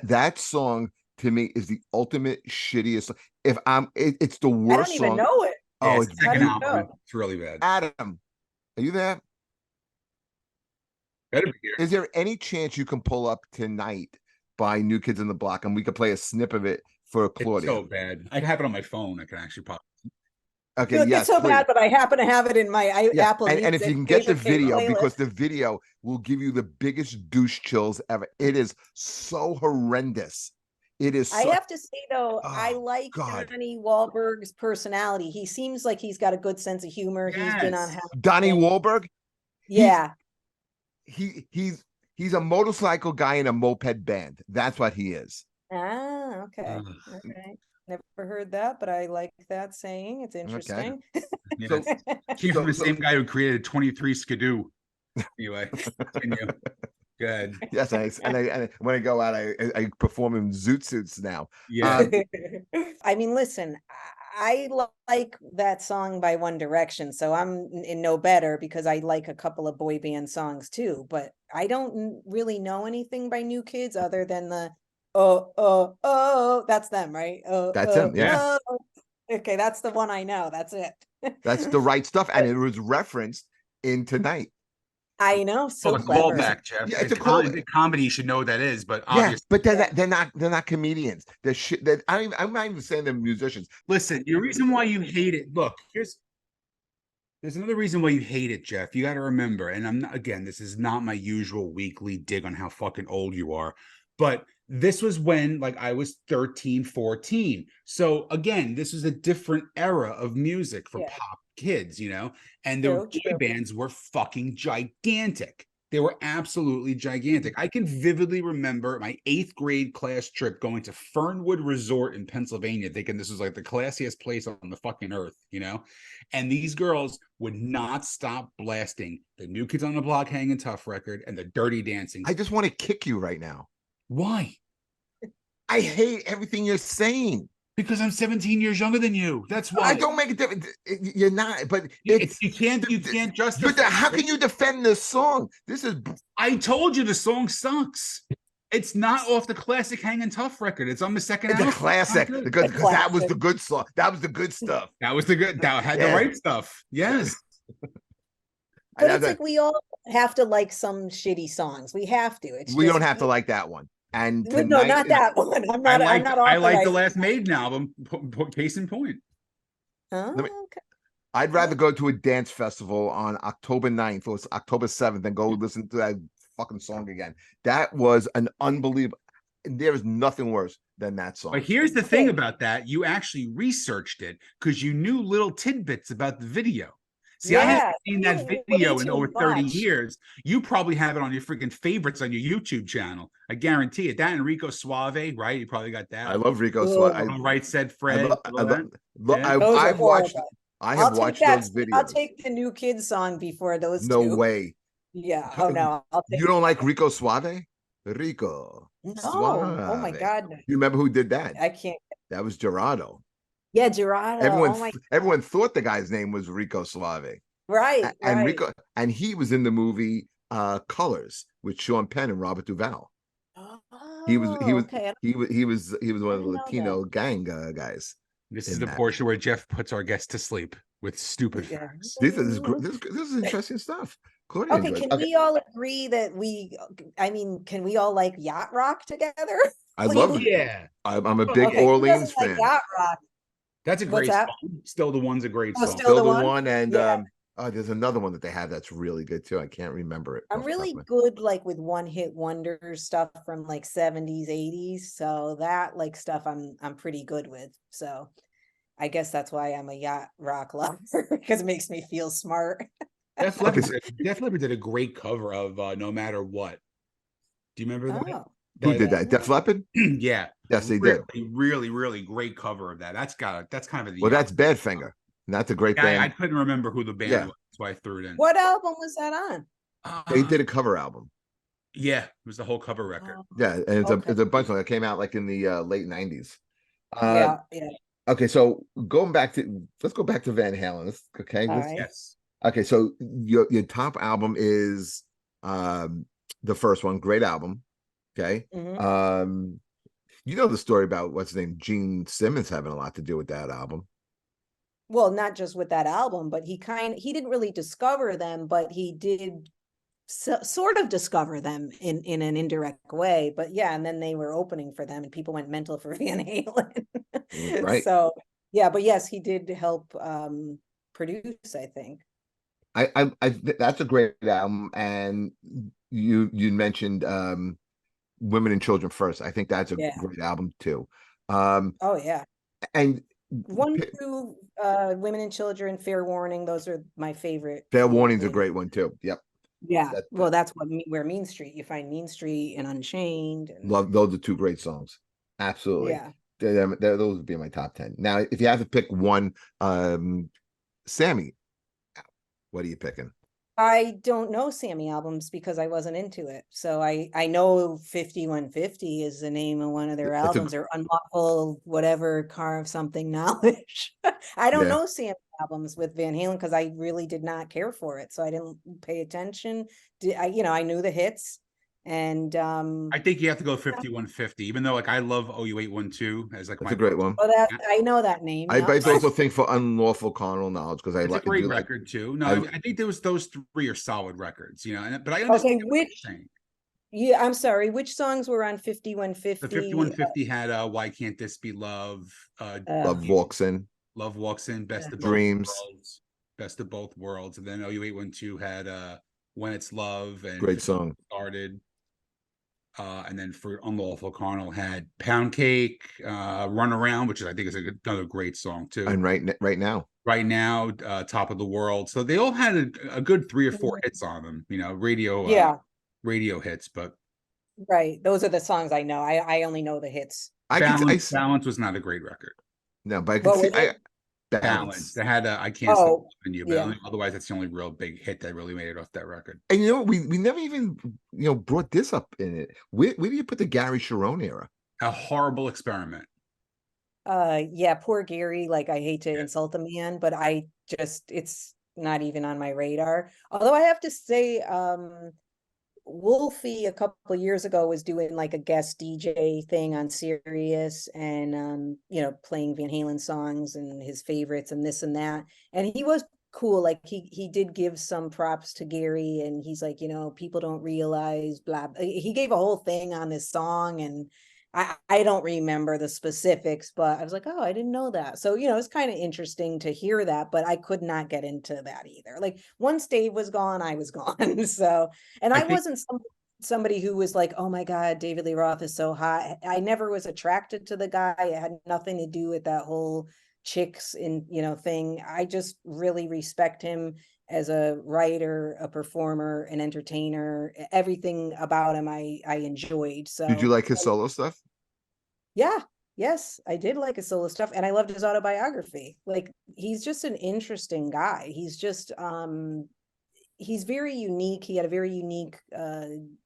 that song to me is the ultimate shittiest. It's the worst I don't song. even know it. Oh, it's second album. It's really bad. Adam, are you there? Better be here. Is there any chance you can pull up Tonight by New Kids on the Block and we could play a snip of it for Claudia? It's so bad. I have it on my phone. I can actually pop. Okay, yes, it's so bad, but I happen to have it in my Apple Music. And if you can get the video, playlist. Because the video will give you the biggest douche chills ever. It is so horrendous. It is. I have to say though, I like Donnie Wahlberg's personality. He seems like he's got a good sense of humor. Yes. He's been on Donnie Wahlberg. Yeah. He's a motorcycle guy in a moped band. That's what he is. Ah, okay. Okay. Never heard that, but I like that saying. It's interesting. Okay. Yes. Came from the same guy who created 23 Skidoo. Anyway, continue. Good. Yes, and when I go out, I perform in zoot suits now. Yeah. I mean, listen, I like that song by One Direction, so I'm in no better because I like a couple of boy band songs too. But I don't really know anything by New Kids other than the oh, that's them, right? That's them, yeah. Okay, that's the one I know. That's it. That's the right stuff, and it was referenced in Tonight. I know. So a callback, Jeff. Yeah, it's a callback. Comedy should know what that is, but obviously, but they're not comedians. They're shit. I'm not even saying they're musicians. Listen, the reason why you hate it. Look, there's another reason why you hate it, Jeff. You got to remember, and I'm not. Again, this is not my usual weekly dig on how fucking old you are, but this was when like I was 13, 14. So again, this was a different era of music for pop kids, you know, and the boy bands were fucking gigantic. They were absolutely gigantic. I can vividly remember my 8th grade class trip going to Fernwood Resort in Pennsylvania, thinking this was like the classiest place on the fucking earth, you know? And these girls would not stop blasting the New Kids on the Block Hanging Tough record and the Dirty Dancing. I just want to kick you right now. Why? I hate everything you're saying. Because I'm 17 years younger than you. That's why. I don't make a difference. You're not, but you can't justify. But how can you defend this song? I told you the song sucks. It's not off the classic Hangin' Tough record. It's on the second album. The classic, because that was the good song. That was the good stuff. That had the right stuff. Yes. But it's like we all have to like some shitty songs. We have to. We don't have to like that one. And no, not that one. I like the last Maiden album. Case in point. Oh, okay. I'd rather go to a dance festival on October 9th or October 7th than go listen to that fucking song again. That was an unbelievable. There is nothing worse than that song. But here's the thing about that: you actually researched it because you knew little tidbits about the video. See, I haven't seen that video in over 30 years. You probably have it on your freaking favorites on your YouTube channel. I guarantee it. That and Rico Suave, right? You probably got that. I love Rico Suave. Right, said Fred. I have watched those videos. I'll take the New Kids song before those. No way. Yeah. Oh no. You don't like Rico Suave? Rico. No. Suave. Oh my God. You remember who did that? I can't. That was Gerardo. Yeah, Gerardo. Everyone thought the guy's name was Rico Suave. Right. And Rico, and he was in the movie Colors with Sean Penn and Robert Duvall. Oh, he was one of the Latino gang guys. This is the portion where Jeff puts our guests to sleep. with stupid facts. This is interesting stuff. Claudia okay, can we all agree that can we all like yacht rock together? I love it. Yeah. I'm a big Orleans fan. Like yacht rock? That's a great song. Still the One's a great song. Still the one? And there's another one that they have that's really good too. I can't remember it. I'm really good like with one hit wonder stuff from like 70s, 80s. So that like stuff I'm pretty good with. So I guess that's why I'm a yacht rock lover, because it makes me feel smart. Def Leppard did a great cover of No Matter What. Do you remember that? Who did that? Def Leppard? Yeah. Yes, they did. Really, really great cover of that. That's kind of that's Badfinger. That's a great band. I couldn't remember who the band was. That's why I threw it in. What album was that on? They did a cover album. Yeah, it was the whole cover record. Yeah, and it's a bunch of them that came out like in the late 90s. Yeah. Okay, so let's go back to Van Halen. Okay. Yes. Okay, so your top album is the first one, great album. Okay. Mm-hmm. You know the story about what's his name, Gene Simmons having a lot to do with that album. Well, not just with that album, but he didn't really discover them, but he did sort of discover them in an indirect way. But yeah, and then they were opening for them and people went mental for Van Halen. Right. So yeah, but yes, he did help produce, I think. I that's a great album. And you mentioned Women and Children First. I think that's a great album too. Oh yeah. And 1, 2, Women and Children, Fair Warning, those are my favorite. Fair Warning's a great one too. Yep. Yeah. That's where Mean Street, you find Mean Street and Unchained. And love those are two great songs. Absolutely. Yeah. Those would be my top 10. Now, if you have to pick one, Sammy, what are you picking? I don't know Sammy albums because I wasn't into it. So I know 5150 is the name of one of their albums, or Unlawful whatever Carve Something Knowledge. I don't know Sammy albums with Van Halen because I really did not care for it. So I didn't pay attention. I knew the hits. And I think you have to go 5150, even though like I love OU812 as like that's a great one. Oh, I know that name. I also think for Unlawful Carnal Knowledge because I like a great record too. No, I think there was those three are solid records, but I understand what you're saying. Yeah, I'm sorry. Which songs were on 5150? The 5150 had Why Can't This Be Love? Love Walks In. Love Walks In, Best of Dreams. Both Worlds, Best of Both Worlds. And then OU812 had When It's Love and great song. Started. And then for Unlawful Carnal had Pound Cake, Run Around, which I think is another great song too. And right now, Top of the World. So they all had a good 3 or 4 hits on them, radio hits. But right, those are the songs I know. I only know the hits. Balance was not a great record. No, but I can see Balance. They had I Can't Stop Loving You, but otherwise that's the only real big hit that really made it off that record. And we never even brought this up in it. Where do you put the Gary Sharon era? A horrible experiment. Poor Gary. Like I hate to insult the man, but it's not even on my radar. Although I have to say, Wolfie a couple of years ago was doing like a guest DJ thing on Sirius and playing Van Halen songs and his favorites and this and that, and he was cool. Like he did give some props to Gary, and he's like, people don't realize blah, blah. He gave a whole thing on this song, and I don't remember the specifics, but I was like, oh, I didn't know that. So, it's kind of interesting to hear that, but I could not get into that either. Like once Dave was gone, I was gone. So, and I wasn't somebody who was like, oh my God, David Lee Roth is so hot. I never was attracted to the guy. It had nothing to do with that whole chicks thing. I just really respect him as a writer, a performer, an entertainer. Everything about him I enjoyed. So did you like his solo stuff? Yes, I did like his solo stuff, and I loved his autobiography. Like he's just an interesting guy. He's just he's very unique. He had a very unique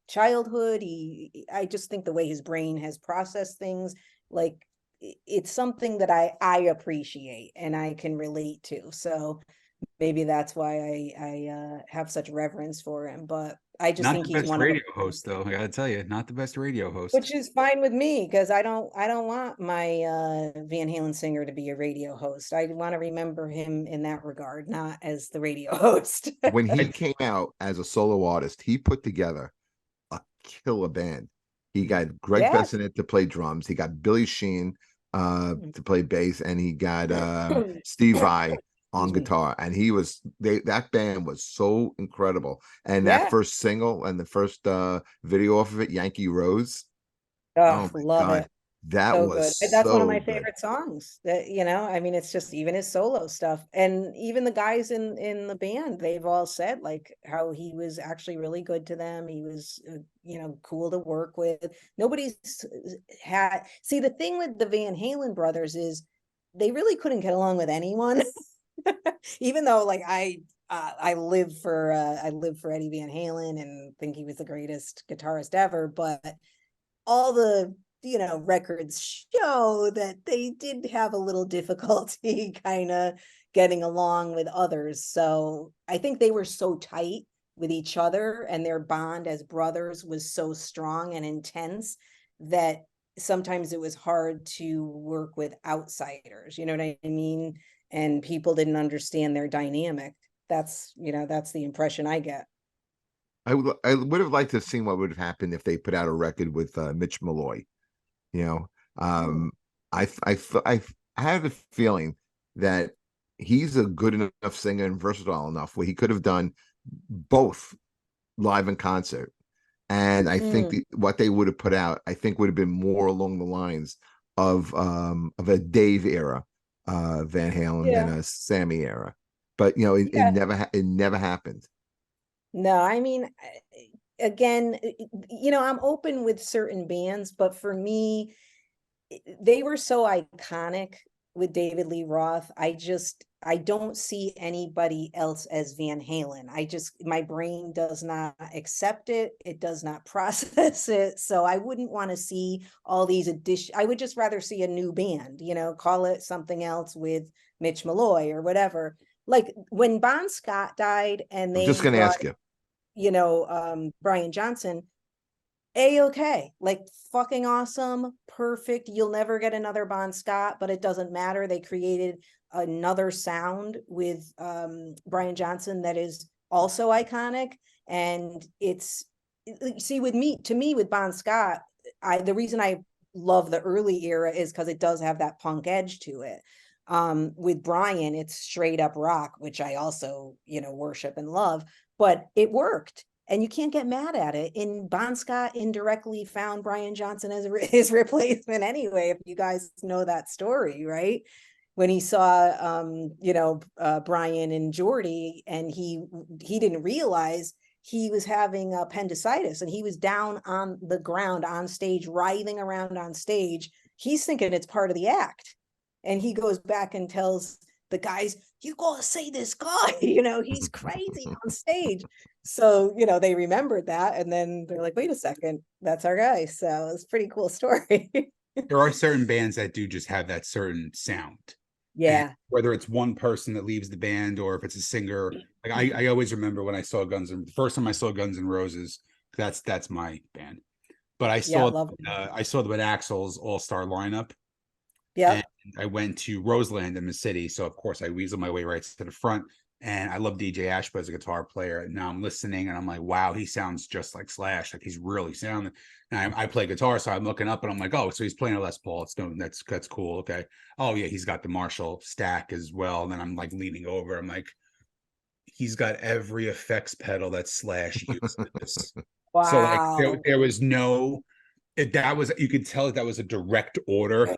childhood. I just think the way his brain has processed things, like it's something that I appreciate and I can relate to. So maybe that's why I have such reverence for him. But I just think he's one of radio host, though. I gotta tell you, not the best radio host. Which is fine with me, because I don't want my Van Halen singer to be a radio host. I want to remember him in that regard, not as the radio host. When he came out as a solo artist, he put together a killer band. He got Greg Bessonette to play drums. He got Billy Sheehan to play bass, and he got Steve Vai on guitar. And that band was so incredible. And that first single and the first video off of it, Yankee Rose. Oh, love it. That so was good. That's one of my good. favorite songs. That, you know, I mean, it's just even his solo stuff, and even the guys in the band, they've all said like how he was actually really good to them. He was, you know, cool to work with. Nobody's see, the thing with the Van Halen brothers is they really couldn't get along with anyone. Even though like I live for Eddie Van Halen and think he was the greatest guitarist ever, but all the, you know, records show that they did have a little difficulty kind of getting along with others. So I think they were so tight with each other, and their bond as brothers was so strong and intense that sometimes it was hard to work with outsiders, you know what I mean? And people didn't understand their dynamic. That's, you know, that's the impression I get. I would have liked to have seen what would have happened if they put out a record with Mitch Malloy. You know, I have a feeling that he's a good enough singer and versatile enough where he could have done both live and concert. And I think what they would have put out, I think, would have been more along the lines of a Dave era Van Halen than a Sammy era. But you know, it never happened. No, I mean, again, you know, I'm open with certain bands, but for me, they were so iconic with David Lee Roth. I don't see anybody else as Van Halen. My brain does not accept it. It does not process it. So I wouldn't want to see all these additions. I would just rather see a new band, you know, call it something else with Mitch Malloy or whatever. Like when Bon Scott died and they I'm just going to ask you, you know, Brian Johnson, A-okay, like fucking awesome, perfect. You'll never get another Bon Scott, but it doesn't matter. They created another sound with Brian Johnson that is also iconic. And see, with Bon Scott, the reason I love the early era is because it does have that punk edge to it. With Brian, it's straight up rock, which I also, you know, worship and love, but it worked. And you can't get mad at it. And Bon Scott indirectly found Brian Johnson as his replacement anyway, if you guys know that story, right? When he saw, you know, Brian and Geordie, and he didn't realize he was having appendicitis, and he was down on the ground on stage, writhing around on stage. He's thinking it's part of the act. And he goes back and tells the guys, you gotta see this guy, you know, he's crazy on stage. So, you know, they remembered that, and then they're like, wait a second, that's our guy. So it's a pretty cool story. There are certain bands that do just have that certain sound. Yeah. And whether it's one person that leaves the band or if it's a singer. Like I always remember when I saw the first time I saw Guns N' Roses, that's my band. But I saw the With Axl's all-star lineup. Yeah. I went to Roseland in the city, so of course I weaseled my way right to the front. And I love DJ Ashba as a guitar player. And now I'm listening, and I'm like, wow, he sounds just like Slash. Like he's really sounding. And I play guitar, so I'm looking up, and I'm like, oh, so he's playing a Les Paul. That's cool. Okay. Oh yeah, he's got the Marshall stack as well. And then I'm like leaning over. I'm like, he's got every effects pedal that Slash uses. Wow. So like there was no. You could tell that was a direct order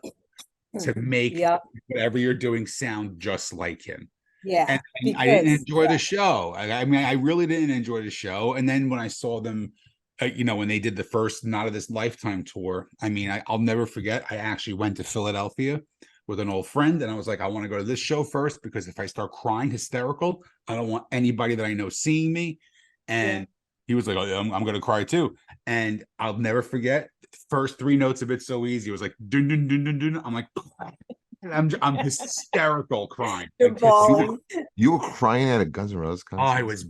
to make whatever you're doing sound just like him. Yeah. And I didn't enjoy the show. I mean, I really didn't enjoy the show. And then when I saw them, you know, when they did the first Not of This Lifetime tour, I mean, I'll never forget. I actually went to Philadelphia with an old friend, and I was like, I want to go to this show first, because if I start crying hysterical, I don't want anybody that I know seeing me. And he was like, oh, I'm going to cry too. And I'll never forget the first 3 notes of It's So Easy. It was like, dun, dun, dun, dun, dun. I'm like, I'm hysterical crying. You're bawling. You were crying at a Guns N' Roses concert? I was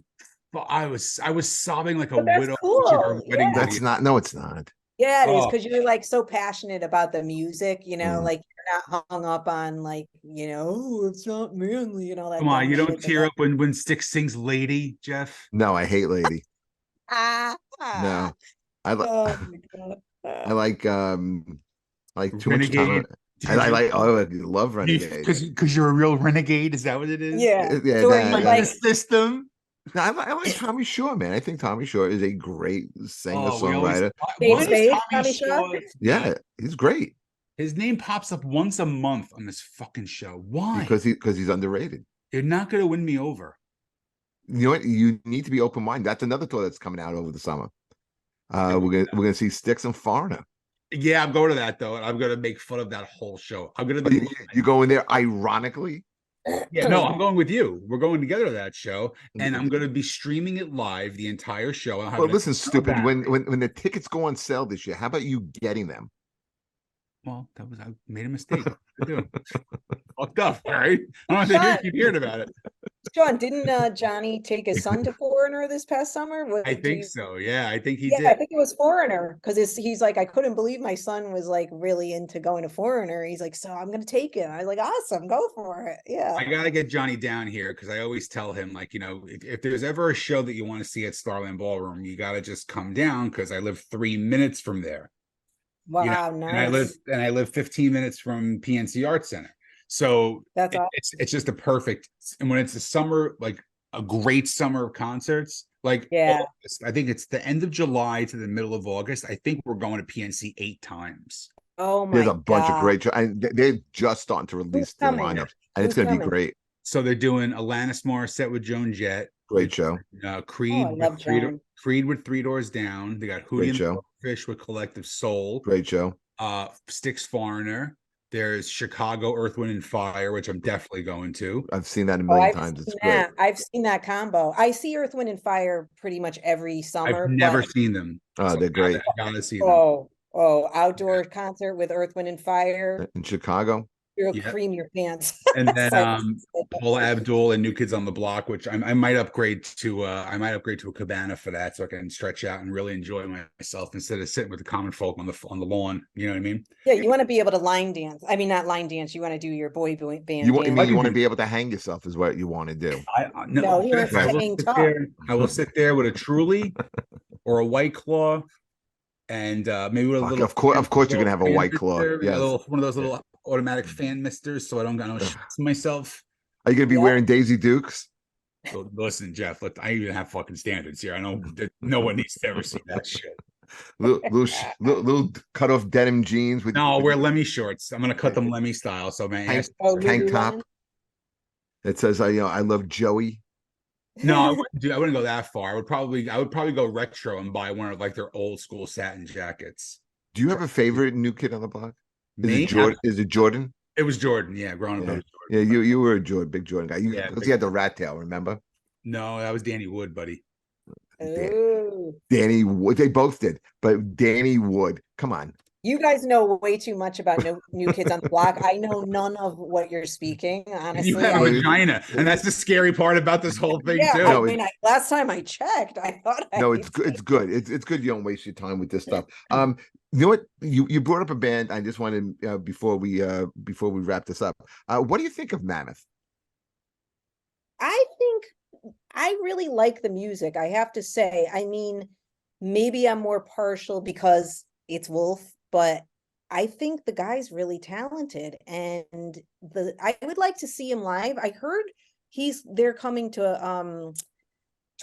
I was sobbing like a But that's widow cool. watching her wedding Yeah. That's video. not. No, it's not. Yeah, it is, Oh, because you're like so passionate about the music, you know, Mm. like you're not hung up on like, you know, oh, it's not manly and all that come on, dumb you don't shit. tear up when Styx sings "Lady," Jeff. No, I hate Lady. Ah, No, I li- oh my God. I like too much time. Renegade. Did I you? like. Oh, I love Renegade. Because you're a real renegade. Is that what it is? Yeah. Yeah, So are that. you Like That. the like, system. No, I like Tommy Shore, man. I think Tommy Shore is a great singer Oh, we always. songwriter. Dave Why is Spade, Tommy Tommy Shaw? Shaw? Yeah, he's great His name pops up once a month on this fucking show. Why? because he's underrated. You're not gonna win me over. You know what? You need to be open minded. That's another tour that's coming out over the summer. We're gonna see Styx and Foreigner. Yeah, I'm going to that though, and I'm gonna make fun of that whole show. I'm gonna Oh, be. you go in there ironically. Yeah, no, I'm going with you. We're going together to that show, and I'm going to be streaming it live the entire show. I'll have Well, it listen, stupid. back. When the tickets go on sale this year, how about you getting them? Well, I made a mistake. Fucked up, right? I don't think you keep hearing about it. Sean, didn't Johnny take his son to Foreigner this past summer? I think so. Yeah, I think he Yeah, I did. think it was Foreigner, because he's like, I couldn't believe my son was like really into going to Foreigner. He's like, so I'm gonna take him. I was like, awesome, go for it. Yeah. I gotta get Johnny down here because I always tell him, like, you know, if there's ever a show that you want to see at Starland Ballroom, you gotta just come down because I live 3 minutes from there. Wow, You know, nice. and I live 15 minutes from PNC Arts Center. So That's awesome. it's just a perfect, and when it's a summer, like a great summer of concerts, like Yeah. August, I think it's the end of July to the middle of August. I think we're going to PNC 8 times. Oh my There's a bunch of God. great shows. They're just starting to release their coming? lineups, and it's Who's going to be coming? great. So they're doing Alanis Morissette with Joan Jett. Great show. Creed Oh, I love Joan. Creed with Three Doors Down. They got Hootie Great and the show. Blowfish with Collective Soul. Great show. Styx Foreigner. There's Chicago Earth, Wind and Fire, which I'm definitely going to. I've seen that a Oh, million I've times. It's seen great. that. I've seen that combo. I see Earth, Wind, and Fire pretty much every summer. I've never but seen them. Oh, So they're great. I gotta see them. Outdoor concert with Earth, Wind, and Fire. In Chicago. You'll Yeah. cream your pants. And then Sorry. Paula Abdul and New Kids on the Block, which I might upgrade to a cabana for that, so I can stretch out and really enjoy myself instead of sitting with the common folk on the lawn. You know what I mean? Yeah, you want to be able to line dance. I mean, not line dance. You want to do your boy band You want dance. to be able to hang yourself is what you want to do. No, he wants to I will hang sit tall. there. I will sit there with a Truly or a White Claw, and maybe with a Fuck, little. of course, you're gonna have a White Claw. Mister, Yes. one of those little automatic fan misters, so I don't shit myself. Are you gonna be wearing Daisy Dukes? So, listen, Jeff. Look, I even have fucking standards here. I know that no one needs to ever see that shit. Little cut off denim jeans with. No, I'll wear Lemmy shorts. I'm gonna cut them Lemmy style. So man, tank top. It says, I love Joey. No, I wouldn't go that far. I would probably go retro and buy one of like their old school satin jackets. Do you have a favorite New Kid on the Block? Me? Is it Jordan? It was Jordan. Yeah, growing up. Yeah, you were a big Jordan guy. Because he had the rat tail, remember? No, that was Danny Wood, buddy. Danny Wood. They both did, but Danny Wood. Come on. You guys know way too much about New Kids on the Block. I know none of what you're speaking, honestly. You have a vagina, and that's the scary part about this whole thing too. I mean, last time I checked, I thought. It's good. It's good. It's good. You don't waste your time with this stuff. You know what? You brought up a band. I just wanted before we wrap this up. What do you think of Mammoth? I think I really like the music. I have to say. I mean, maybe I'm more partial because it's Wolf. But I think the guy's really talented, and I would like to see him live. I heard they're coming to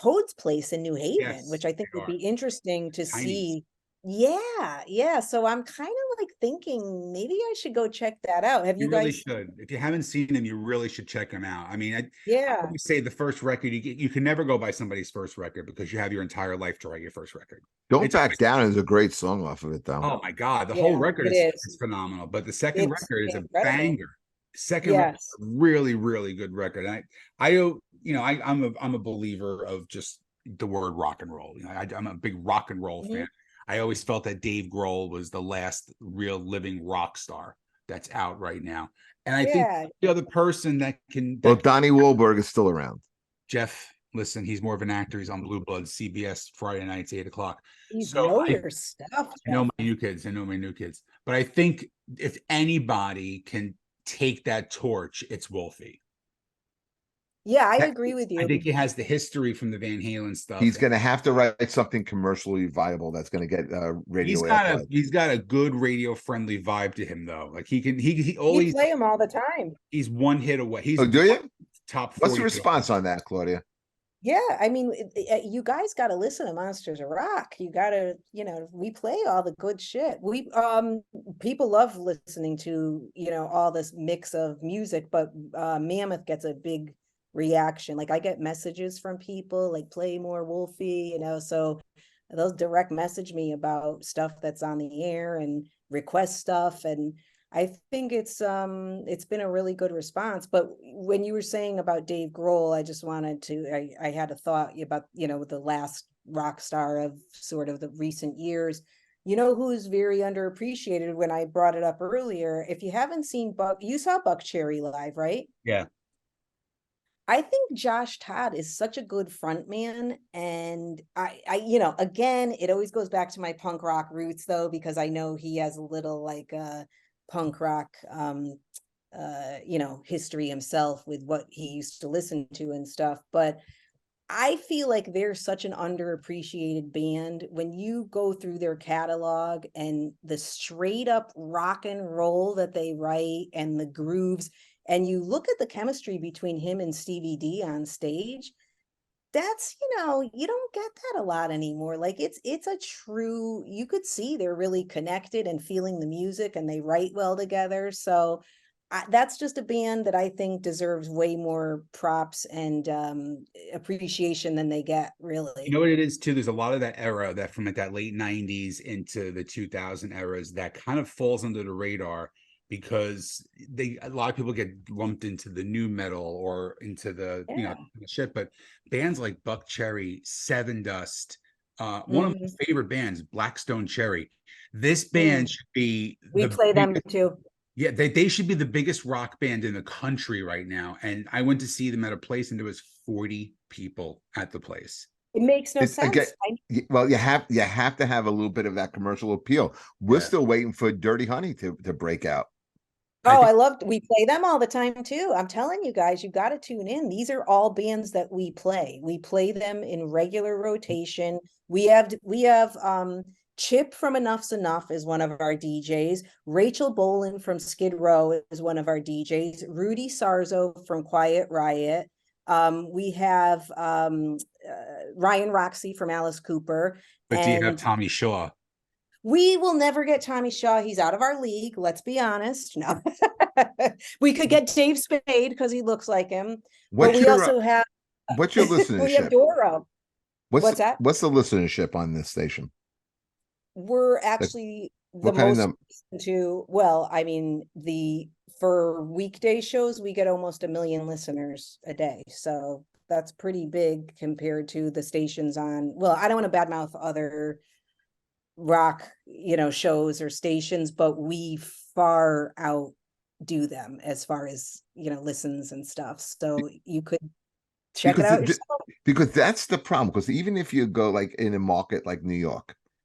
Toad's Place in New Haven, which I think would be interesting to see. Yeah. So I'm kind of like thinking maybe I should go check that out. Have you really guys? Should. If you haven't seen him, you really should check him out. I mean, I always say the first record you can never go by somebody's first record because you have your entire life to write your first record. Don't Back Down is a great song off of it, though. Oh my God, the whole record is phenomenal. But the second record is incredible. A banger. The second record is a really, really good record. And I'm a believer of just the word rock and roll. I'm a big rock and roll fan. I always felt that Dave Grohl was the last real living rock star that's out right now. And I think the other person that can... Donnie Wahlberg is still around. Jeff, listen, he's more of an actor. He's on Blue Bloods, CBS, Friday nights, 8 o'clock. You So know your stuff. I know my new kids. I know my new kids. But I think if anybody can take that torch, it's Wolfie. Yeah, I agree with you. I think he has the history from the Van Halen stuff. He's going to have to write something commercially viable that's going to get radio. He's got a good radio friendly vibe to him though. Like he play him all the time. He's one hit away. He's do you? Top 40. What's the response on that, Claudia? Yeah, I mean, you guys got to listen to Monsters of Rock. You got to, we play all the good shit. We people love listening to, all this mix of music, but Mammoth gets a big reaction. Like I get messages from people like play more Wolfie, so they'll direct message me about stuff that's on the air and request stuff, and I think it's been a really good response. But when you were saying about Dave Grohl, I just wanted to I had a thought about the last rock star of sort of the recent years. Who's very underappreciated when I brought it up earlier. If you haven't seen you saw Buck Cherry live, right? Yeah. I think Josh Todd is such a good frontman, and I again, it always goes back to my punk rock roots though, because I know he has a little like punk rock history himself with what he used to listen to and stuff, but I feel like they're such an underappreciated band. When you go through their catalog and the straight up rock and roll that they write and the grooves, and you look at the chemistry between him and Stevie D on stage, that's, you don't get that a lot anymore. Like it's a true, you could see they're really connected and feeling the music, and they write well together. So that's just a band that I think deserves way more props and appreciation than they get, really. You know what it is too? There's a lot of that era that from like that late 90s into the 2000 eras that kind of falls under the radar, because a lot of people get lumped into the new metal or into the shit. But bands like Buck Cherry, Seven Dust, one of my favorite bands, Blackstone Cherry. This band should be we play them too. Yeah, they should be the biggest rock band in the country right now. And I went to see them at a place, and there was 40 people at the place. It makes no sense. Well, you have to have a little bit of that commercial appeal. We're still waiting for Dirty Honey to break out. We play them all the time too. I'm telling you guys, you got to tune in. These are all bands that we play. We play them in regular rotation. We have Chip from Enough's Enough is one of our DJs. Rachel Bolan from Skid Row is one of our DJs. Rudy Sarzo from Quiet Riot. We have Ryan Roxy from Alice Cooper. But do you have Tommy Shaw? We will never get Tommy Shaw. He's out of our league. Let's be honest. No, we could get Dave Spade because he looks like him. What's your listenership? We have Doro. What's that? What's the listenership on this station? We're actually the most listened to. Well, I mean, for weekday shows, we get almost 1 million listeners a day. So that's pretty big compared to the stations on. Well, I don't want to badmouth other rock shows or stations, but we far outdo them as far as listens and stuff. So you could check it out yourself. Because that's the problem, because even if you go like in a market like New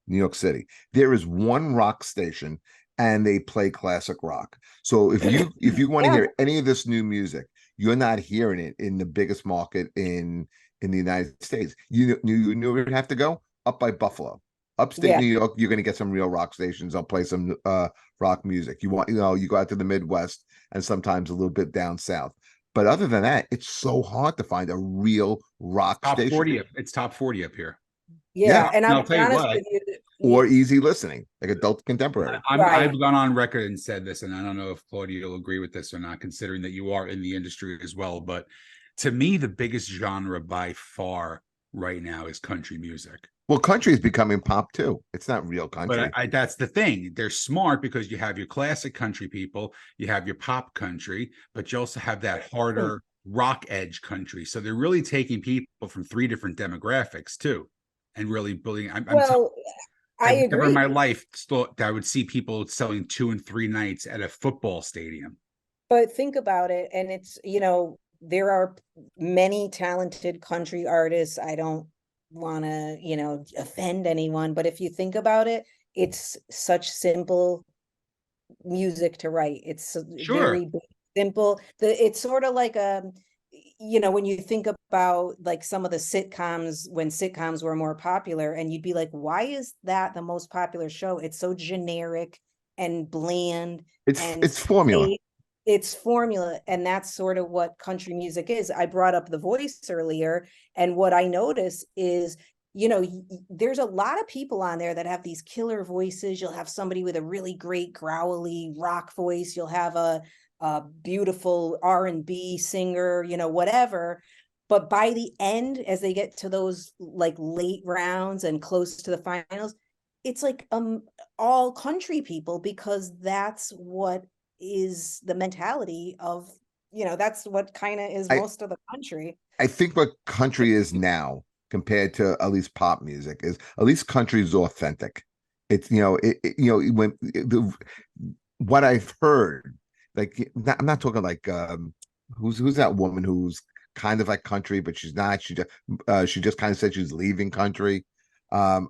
York City, there is one rock station and they play classic rock. So if you want to hear any of this new music, you're not hearing it in the biggest market in the United States. You knew where you'd have to go up by Buffalo. Upstate New York, you're going to get some real rock stations. I'll play some rock music. You go out to the Midwest and sometimes a little bit down south. But other than that, it's so hard to find a real rock station. It's top 40 up here. Yeah. And I'll be honest with you. Or easy listening, like adult contemporary. I've gone on record and said this, and I don't know if Claudia will agree with this or not, considering that you are in the industry as well. But to me, the biggest genre by far right now is country music. Well, country is becoming pop too. It's not real country. But that's the thing. They're smart because you have your classic country people, you have your pop country, but you also have that harder rock edge country. So they're really taking people from 3 different demographics too, and really building. I agree. Never in my life thought that I would see people selling 2 and 3 nights at a football stadium. But think about it, and it's there are many talented country artists. I don't want to, you know, offend anyone, but if you think about it, it's such simple music to write. It's Sure. very simple. It's sort of like you know, when you think about like some of the sitcoms, when sitcoms were more popular, and you'd be like, why is that the most popular show? It's so generic and bland and It's formula. it's formula, and that's sort of what country music is. I brought up The Voice earlier, and what I notice is, you know, there's a lot of people on there that have these killer voices. You'll have somebody with a really great growly rock voice. You'll have a beautiful R&B singer, you know, whatever. But by the end, as they get to those like late rounds and close to the finals, it's like all country people, because that's what is the mentality of, you know, that's what kind of is most of the country. I think what country is now compared to at least pop music is, at least country is authentic. It's, you know, you know, when what I've heard, like, I'm not talking like who's that woman who's kind of like country, but she's not. She just kind of said she's leaving country. Do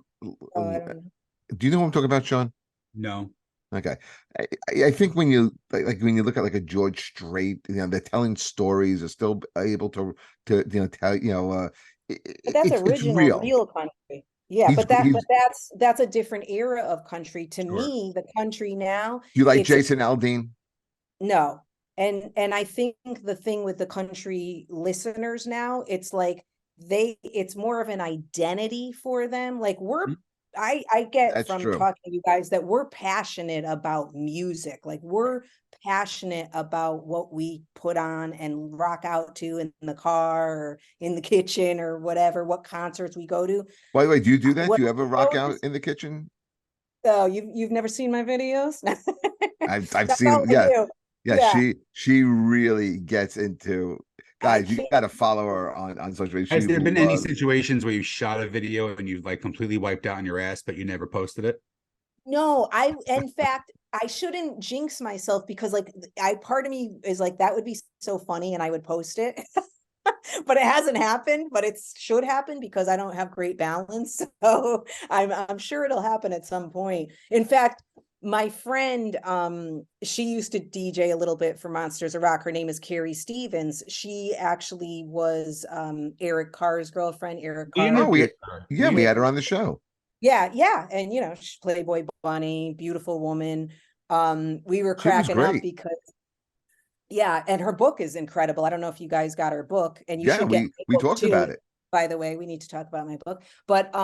you know what I'm talking about, Sean? No. Okay. I think when you like when you look at like a George Strait, you know, they're telling stories, they're still able to you know tell, you know, but that's it's original, real. real country. Yeah, He's, but that he's but that's a different era of country. To Sure. me, the country now, You like it's Jason Aldean? no. And I think the thing with the country listeners now, it's like it's more of an identity for them. Like I get That's from true. talking to you guys that we're passionate about music. Like we're passionate about what we put on and rock out to in the car or in the kitchen or whatever, what concerts we go to. By the way, do you do that? What Do you ever I rock out noticed- in the kitchen? Oh, you've never seen my videos? I've That's seen all them. I Yeah. do. Yeah, Yeah. she really gets into, I guys, you can't. got to follow her on social media. Has She there been any loves. situations where you shot a video and you've like completely wiped out on your ass, but you never posted it? No, in fact, I shouldn't jinx myself, because like part of me is like, that would be so funny and I would post it. But it hasn't happened, but it should happen because I don't have great balance. So I'm sure it'll happen at some point. In fact, my friend, she used to DJ a little bit for Monsters of Rock. Her name is Carrie Stevens. She actually was Eric Carr's girlfriend. Eric Carr. Oh, we Yeah. had her on the show. Yeah. And you know, she's Playboy Bunny, beautiful woman. We were She was cracking up great. because yeah, and her book is incredible. I don't know if you guys got her book, and you Yeah, should get my we book talked too. about it. By the way, we need to talk about my book. But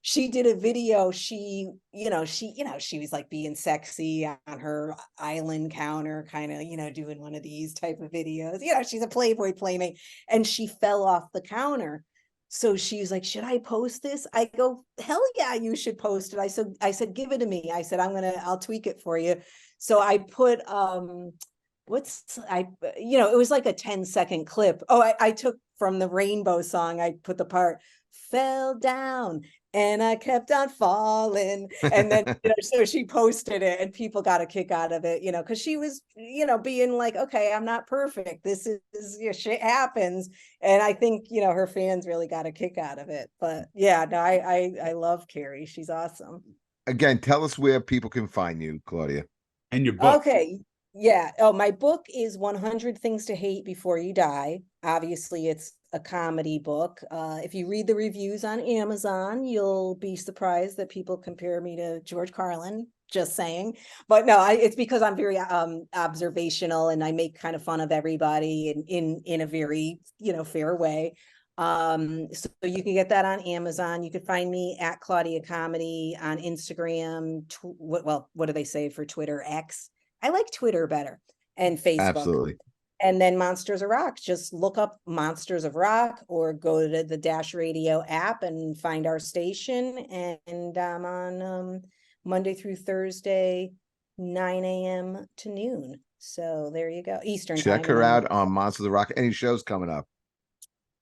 she did a video. She was like being sexy on her island counter, kind of, you know, doing one of these type of videos. You know, she's a Playboy playmate, and she fell off the counter. So she's like, should I post this? I go, hell yeah, you should post it. I said, give it to me. I said, I'll tweak it for you. So I put it was like a 10-second clip. Oh, I took from the Rainbow song, I put the part, fell down and I kept on falling. And then, you know, so she posted it and people got a kick out of it, you know, because she was, you know, being like, okay, I'm not perfect. This is, you know, shit happens. And I think, you know, her fans really got a kick out of it. But yeah, no, I love Carrie. She's awesome. Again, tell us where people can find you, Claudia. And your book. Okay. Yeah. Oh, my book is 100 Things to Hate Before You Die. Obviously, it's a comedy book. If you read the reviews on Amazon, you'll be surprised that people compare me to George Carlin. Just saying. But no, it's because I'm very observational and I make kind of fun of everybody in a very, you know, fair way. So you can get that on Amazon. You can find me at Claudia Comedy on Instagram. What do they say for Twitter? X. I like Twitter better, and Facebook. Absolutely. And then Monsters of Rock, just look up Monsters of Rock or go to the Dash Radio app and find our station. And I'm on Monday through Thursday, 9 a.m. to noon. So there you go. Eastern time. Check her out on Monsters of Rock. Any shows coming up?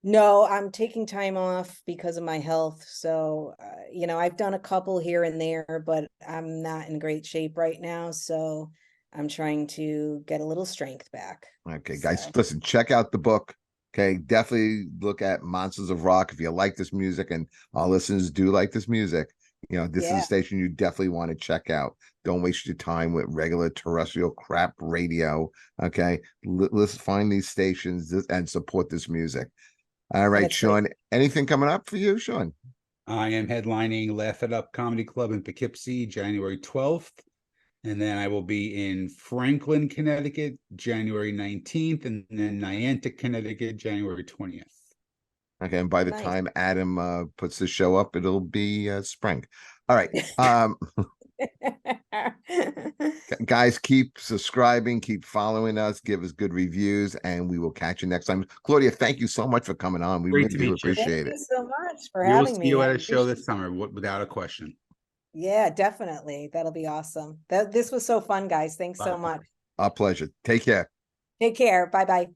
No, I'm taking time off because of my health. So, you know, I've done a couple here and there, but I'm not in great shape right now. So I'm trying to get a little strength back. Okay, guys, listen, check out the book. Okay, definitely look at Monsters of Rock if you like this music, and our listeners do like this music. You know, this is a station you definitely want to check out. Don't waste your time with regular terrestrial crap radio. Okay, let's find these stations and support this music. All right, Sean. Great. Anything coming up for you, Sean? I am headlining Laugh It Up Comedy Club in Poughkeepsie, January 12th. And then I will be in Franklin, Connecticut, January 19th, and then Niantic, Connecticut, January 20th. Okay, and by the time Adam puts the show up, it'll be spring. All right. Guys, keep subscribing, keep following us, give us good reviews, and we will catch you next time. Claudia, thank you so much for coming on. We really do appreciate it. Thank you so much for having me. We will see you at a show this summer, without a question. Yeah, definitely. That'll be awesome. This was so fun, guys. Thanks so much. Our pleasure. Take care. Take care. Bye-bye.